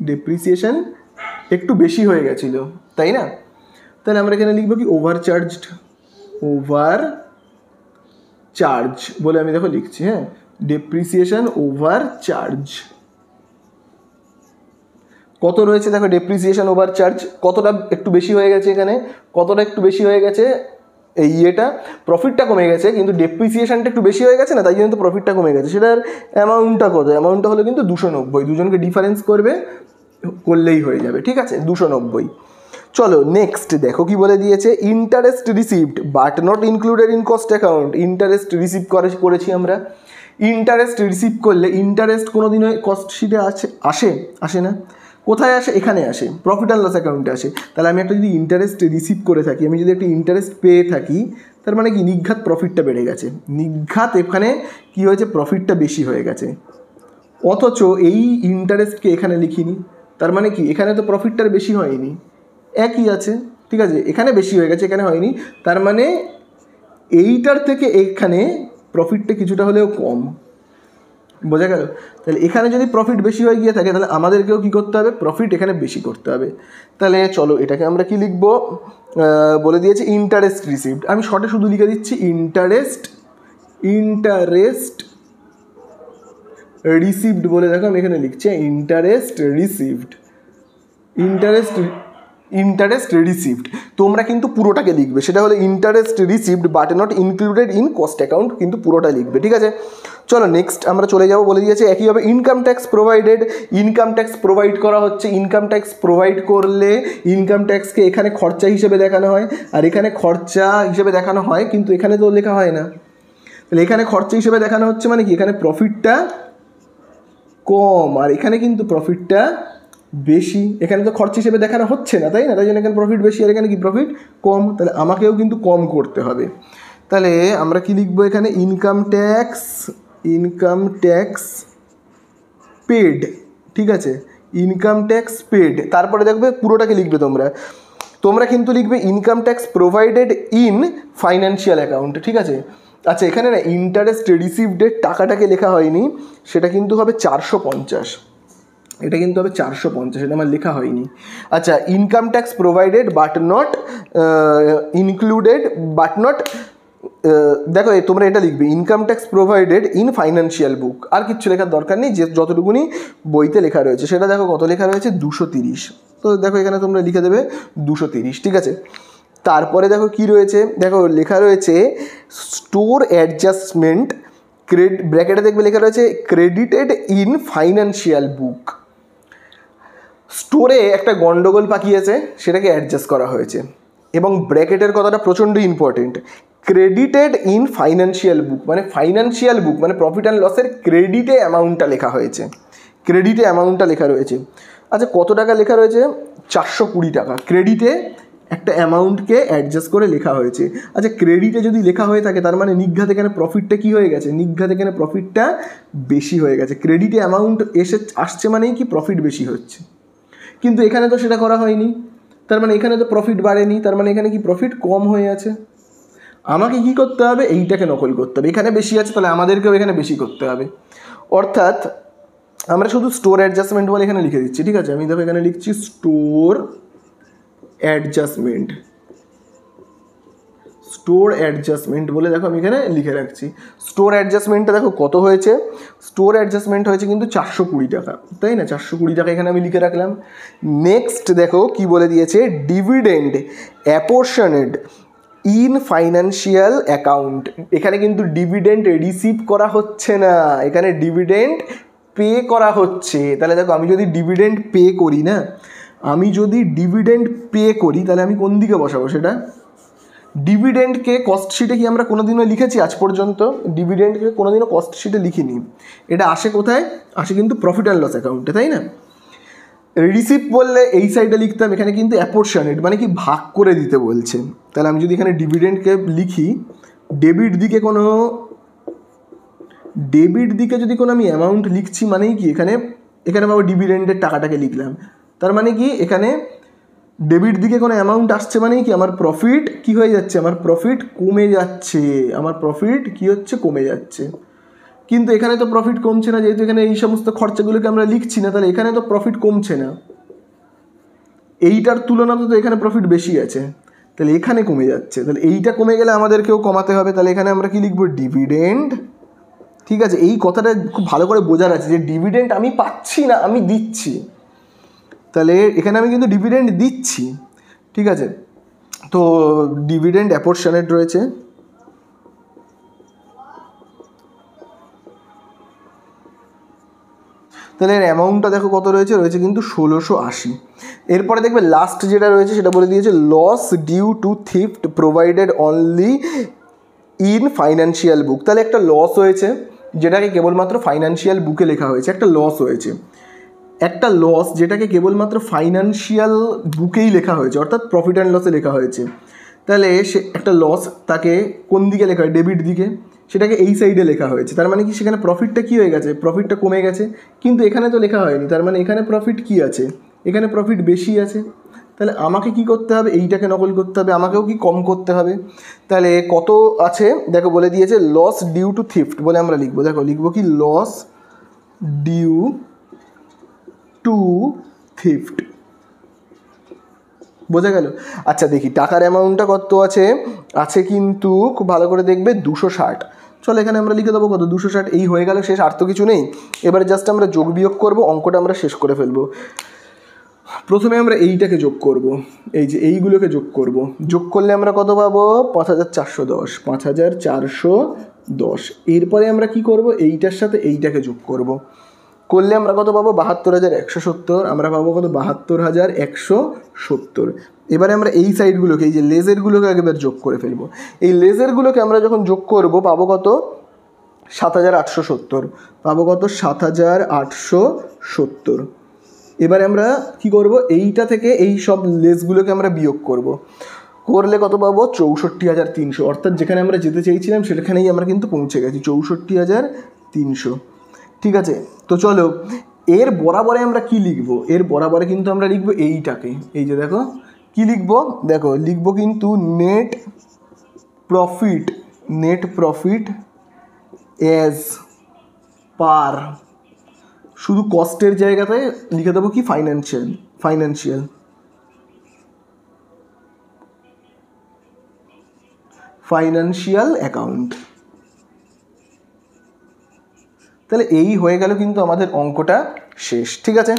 ডেপ্রিসিয়েশন একটু বেশি হয়ে গেছিলো, তাই না? তাহলে আমরা এখানে লিখবো কি ওভারচার্জ বলে আমি দেখো লিখছি, হ্যাঁ, ডেপ্রিসিয়েশন ওভারচার্জ। কত রয়েছে দেখো ডেপ্রিসিয়েশন ওভারচার্জ, কতটা একটু বেশি হয়ে গেছে, এখানে কতটা একটু বেশি হয়ে গেছে, এই ইয়েটা প্রফিটটা কমে গেছে কিন্তু ডেপ্রিসিয়েশনটা একটু বেশি হয়ে গেছে না, তাই জন্য তো প্রফিটটা কমে গেছে। সেটার অ্যামাউন্টটা কত, অ্যামাউন্টটা হলো কিন্তু 290, দুজনকে ডিফারেন্স করলেই হয়ে যাবে। ঠিক আছে, 290। চলো নেক্সট দেখো কি বলে দিয়েছে, interest received but not included in cost account. Interest receive করেছি আমরা, ইন্টারেস্ট রিসিভ করলে ইন্টারেস্ট কোনোদিনও কস্ট শিটে আসে না। কোথায় আসে, এখানে আসে, প্রফিট অ্যান্ড লস অ্যাকাউন্টে আসে। তাহলে আমি একটা যদি ইন্টারেস্ট রিসিভ করে থাকি, আমি যদি একটা ইন্টারেস্ট পেয়ে থাকি, তার মানে কি নিঘাত প্রফিটটা বেড়ে গেছে, নিঘাত এখানে কি হয়েছে, প্রফিটটা বেশি হয়ে গেছে। অথচ এই ইন্টারেস্টকে এখানে লিখিনি, তার মানে কি এখানে তো প্রফিটটার বেশি হয়নি, একই আছে। ঠিক আছে, এখানে বেশি হয়ে গেছে, এখানে হয়নি, তার মানে এইটার থেকে এখানে প্রফিটটা কিছুটা হলেও কম। বোঝা গেল? তাহলে এখানে যদি প্রফিট বেশি হয়ে গিয়ে থাকে তাহলে আমাদেরকেও কী করতে হবে, প্রফিট এখানে বেশি করতে হবে। তাহলে চলো এটাকে আমরা কি লিখবো, বলে দিয়েছে ইন্টারেস্ট রিসিভড। আমি শর্টে শুধু লিখে দিচ্ছি ইন্টারেস্ট রিসিভড বলে। দেখো আমি এখানে লিখছি ইন্টারেস্ট রিসিভড। তোমরা কিন্তু পুরোটাকে লিখবে, সেটা হলো interest received but not included in cost account, কিন্তু পুরোটা লিখবে। ঠিক আছে, চলো নেক্সট আমরা চলে যাবো। বলে দিয়েছে একইভাবে income tax provided, income tax provide করা হচ্ছে। ইনকাম ট্যাক্স প্রোভাইড করলে ইনকাম ট্যাক্সকে এখানে খরচা হিসেবে দেখানো হয়, আর এখানে খরচা হিসেবে দেখানো হয়, কিন্তু এখানে তো লেখা হয় না। তাহলে এখানে খরচা হিসেবে দেখানো হচ্ছে মানে কি এখানে প্রফিটটা কম, আর এখানে কিন্তু প্রফিটটা বেশি। এখানে তো খরচ হিসেবে দেখানো হচ্ছে না, তাই না? তাই জন্য এখানে প্রফিট বেশি, আর এখানে কি প্রফিট কম। তাহলে আমাকেও কিন্তু কম করতে হবে। তাহলে আমরা কি লিখবো এখানে, ইনকাম ট্যাক্স পেড। ঠিক আছে, ইনকাম ট্যাক্স পেড। তারপরে দেখবে পুরোটাকে লিখবে তোমরা কিন্তু লিখবে income tax provided in financial account. ঠিক আছে, আচ্ছা এখানে না ইন্টারেস্ট রিসিভডের টাকাটাকে লেখা হয়নি, সেটা কিন্তু হবে 450, এটা কিন্তু হবে 450, এটা আমার লেখা হয়নি। আচ্ছা, income tax provided but not included but not, দেখো তোমরা এটা লিখবে income tax provided in financial book. আর কিচ্ছু লেখার দরকার নেই, যে যতটুকুনি বইতে লেখা রয়েছে সেটা দেখো কত লেখা রয়েছে, 230। তো দেখো এখানে তোমরা লিখে দেবে 230। ঠিক আছে, তারপরে দেখো কি রয়েছে, দেখো লেখা রয়েছে স্টোর অ্যাডজাস্টমেন্ট, ব্র্যাকেটে দেখবে লেখা রয়েছে ক্রেডিটেড ইন ফাইন্যান্সিয়াল বুক। স্টোরে একটা গন্ডগোল পাকিয়েছে, সেটাকে অ্যাডজাস্ট করা হয়েছে। এবং ব্র্যাকেটের কথাটা প্রচণ্ড ইম্পর্টেন্ট, ক্রেডিটেড ইন ফাইন্যান্সিয়াল বুক মানে ফাইন্যান্সিয়াল বুক মানে প্রফিট অ্যান্ড লসের ক্রেডিটে অ্যামাউন্টটা লেখা হয়েছে, ক্রেডিটে অ্যামাউন্টটা লেখা রয়েছে। আচ্ছা কত টাকা লেখা রয়েছে, 420 টাকা। ক্রেডিটে একটা অ্যামাউন্টকে অ্যাডজাস্ট করে লেখা হয়েছে। আচ্ছা ক্রেডিটে যদি লেখা হয়ে থাকে তার মানে নিঘাত এখানে প্রফিটটা কী হয়ে গেছে, নিঘাত এখানে প্রফিটটা বেশি হয়ে গেছে। ক্রেডিটে অ্যামাউন্ট আসছে মানেই কি প্রফিট বেশি হচ্ছে, কিন্তু এখানে তো সেটা করা হয়নি, তার মানে এখানে তো প্রফিট বাড়েনি, তার মানে এখানে কি প্রফিট কম হয়ে আছে। আমাকে কি করতে হবে, এইটাকে নকল করতে হবে। এখানে বেশি আছে তাহলে আমাদেরকেও এখানে বেশি করতে হবে। অর্থাৎ আমরা শুধু স্টোর অ্যাডজাস্টমেন্ট বলে এখানে লিখে দিচ্ছি। ঠিক আছে, আমি দেখো এখানে লিখছি স্টোর অ্যাডজাস্টমেন্ট বলে দেখো আমি এখানে লিখে রাখছি। স্টোর অ্যাডজাস্টমেন্টটা দেখো কত হয়েছে, স্টোর অ্যাডজাস্টমেন্ট হয়েছে কিন্তু 420 টাকা, তাই না? 420 টাকা এখানে আমি লিখে রাখলাম। নেক্সট দেখো কি বলে দিয়েছে, ডিভিডেন্ড অ্যাপোর্শনেড ইন ফাইন্যান্সিয়াল অ্যাকাউন্ট। এখানে কিন্তু ডিভিডেন্ড রিসিভ করা হচ্ছে না, এখানে ডিভিডেন্ড পে করা হচ্ছে। তাহলে দেখো আমি যদি ডিভিডেন্ড পে করি না, আমি যদি ডিভিডেন্ড পে করি তাহলে আমি কোন দিকে বসাবো সেটা? ডিভিডেন্ডকে কস্ট শিটে কি আমরা কোনোদিনও লিখেছি আজ পর্যন্ত? ডিভিডেন্ডকে কোনোদিনও কস্ট শিটে লিখিনি। এটা আসে কোথায়? আসে কিন্তু প্রফিট অ্যান্ড লস অ্যাকাউন্টে, তাই না? রিসিভ বললে এই সাইডে লিখতাম, এখানে কিন্তু অ্যাপোর্শনেট মানে কি ভাগ করে দিতে বলছে। তাহলে আমি যদি এখানে ডিভিডেন্ডকে লিখি, ডেবিট দিকে যদি কোনো আমি অ্যামাউন্ট লিখছি মানেই কি এখানে বাবা ডিভিডেন্ডের টাকাটাকে লিখলাম। তার মানে কি এখানে ডেবিট দিকে কোনো অ্যামাউন্ট আসছে মানেই কি আমার প্রফিট কি হয়ে যাচ্ছে? আমার প্রফিট কমে যাচ্ছে, আমার প্রফিট কি হচ্ছে? কমে যাচ্ছে। কিন্তু এখানে তো প্রফিট কমছে না, যেহেতু এখানে এই সমস্ত খরচাগুলোকে আমরা লিখছি না, তাহলে এখানে তো প্রফিট কমছে না। এইটার তুলনাতে তো এখানে প্রফিট বেশি আছে, তাহলে এখানে কমে যাচ্ছে। তাহলে এইটা কমে গেলে আমাদেরকেও কমাতে হবে। তাহলে এখানে আমরা কি লিখবো? ডিভিডেন্ড। ঠিক আছে, এই কথাটা খুব ভালো করে বোঝার আছে যে ডিভিডেন্ড আমি পাচ্ছি না, আমি দিচ্ছি। তাহলে এখানে আমি কিন্তু ডিভিডেন্ড দিচ্ছি। ঠিক আছে, তো ডিভিডেন্ড অ্যাপোর্শনেট রয়েছে। তাহলে এর অ্যামাউন্টটা দেখো কত রয়েছে, কিন্তু 1680। এরপরে দেখবে লাস্ট যেটা রয়েছে সেটা বলে দিয়েছে loss due to theft provided only in financial book. তাহলে একটা লস হয়েছে যেটাকে কেবলমাত্র ফাইন্যান্সিয়াল বুকে লেখা হয়েছে। একটা লস হয়েছে, একটা লস যেটাকে কেবলমাত্র ফাইন্যান্সিয়াল বুকেই লেখা হয়েছে, অর্থাৎ প্রফিট অ্যান্ড লসে লেখা হয়েছে। তাহলে সে একটা লস তাকে কোন দিকে লেখা হয়? ডেবিট দিকে, সেটাকে এই সাইডে লেখা হয়েছে। তার মানে কি সেখানে প্রফিটটা কী হয়ে গেছে? প্রফিটটা কমে গেছে। কিন্তু এখানে তো লেখা হয়নি, তার মানে এখানে প্রফিট কী আছে? এখানে প্রফিট বেশি আছে। তাহলে আমাকে কি করতে হবে? এইটাকে নকল করতে হবে, আমাকেও কি কম করতে হবে। তাহলে কত আছে দেখো বলে দিয়েছে লস ডিউ টু থিফট বলে আমরা লিখবো। দেখো লিখবো কি? Loss due to theft. বোঝা গেল? আচ্ছা দেখি টাকার অ্যামাউন্টটা কত আছে কিন্তু খুব ভালো করে দেখবে 260। চলো এখানে আমরা লিখে দেবো কত? 260। এই হয়ে গেল শেষ, আর তো কিছু নেই। এবারে জাস্ট আমরা যোগ বিয়োগ করবো, অঙ্কটা আমরা শেষ করে ফেলবো। প্রথমে আমরা এইটাকে যোগ করব, এই যে এইগুলোকে যোগ করব। যোগ করলে আমরা কত পাবো? 5410। 5410। এরপরে আমরা কি করব? এইটার সাথে এইটাকে যোগ করব, করলে আমরা কত পাবো? 72,170। আমরা পাবো কত? 72,170। এবারে আমরা এই সাইডগুলোকে, এই যে লেজেরগুলোকে একবার যোগ করে ফেলবো। এই লেজেরগুলোকে আমরা যখন যোগ করব পাবো কত? 7,870। পাবো কত? 7,870। এবারে আমরা কি করব? এইটা থেকে এই সব লেসগুলোকে আমরা বিয়োগ করব, করলে কত পাবো? 64,300। অর্থাৎ যেখানে আমরা যেতে চেয়েছিলাম সেখানেই আমরা কিন্তু পৌঁছে গেছি, 64,300। ঠিক আছে, তো চলো এর বরাবরে আমরা কি লিখব? এর বরাবরে কিন্তু আমরা লিখব এইটাকে, এই যে দেখো কি লিখব? দেখো লিখব কিন্তু নেট প্রফিট অ্যাজ পার, শুধু কস্টের জায়গাতে লিখে দেবো কি? Financial account. তাহলে এই হয়ে গেল কিন্তু আমাদের অঙ্কটা শেষ। ঠিক আছে।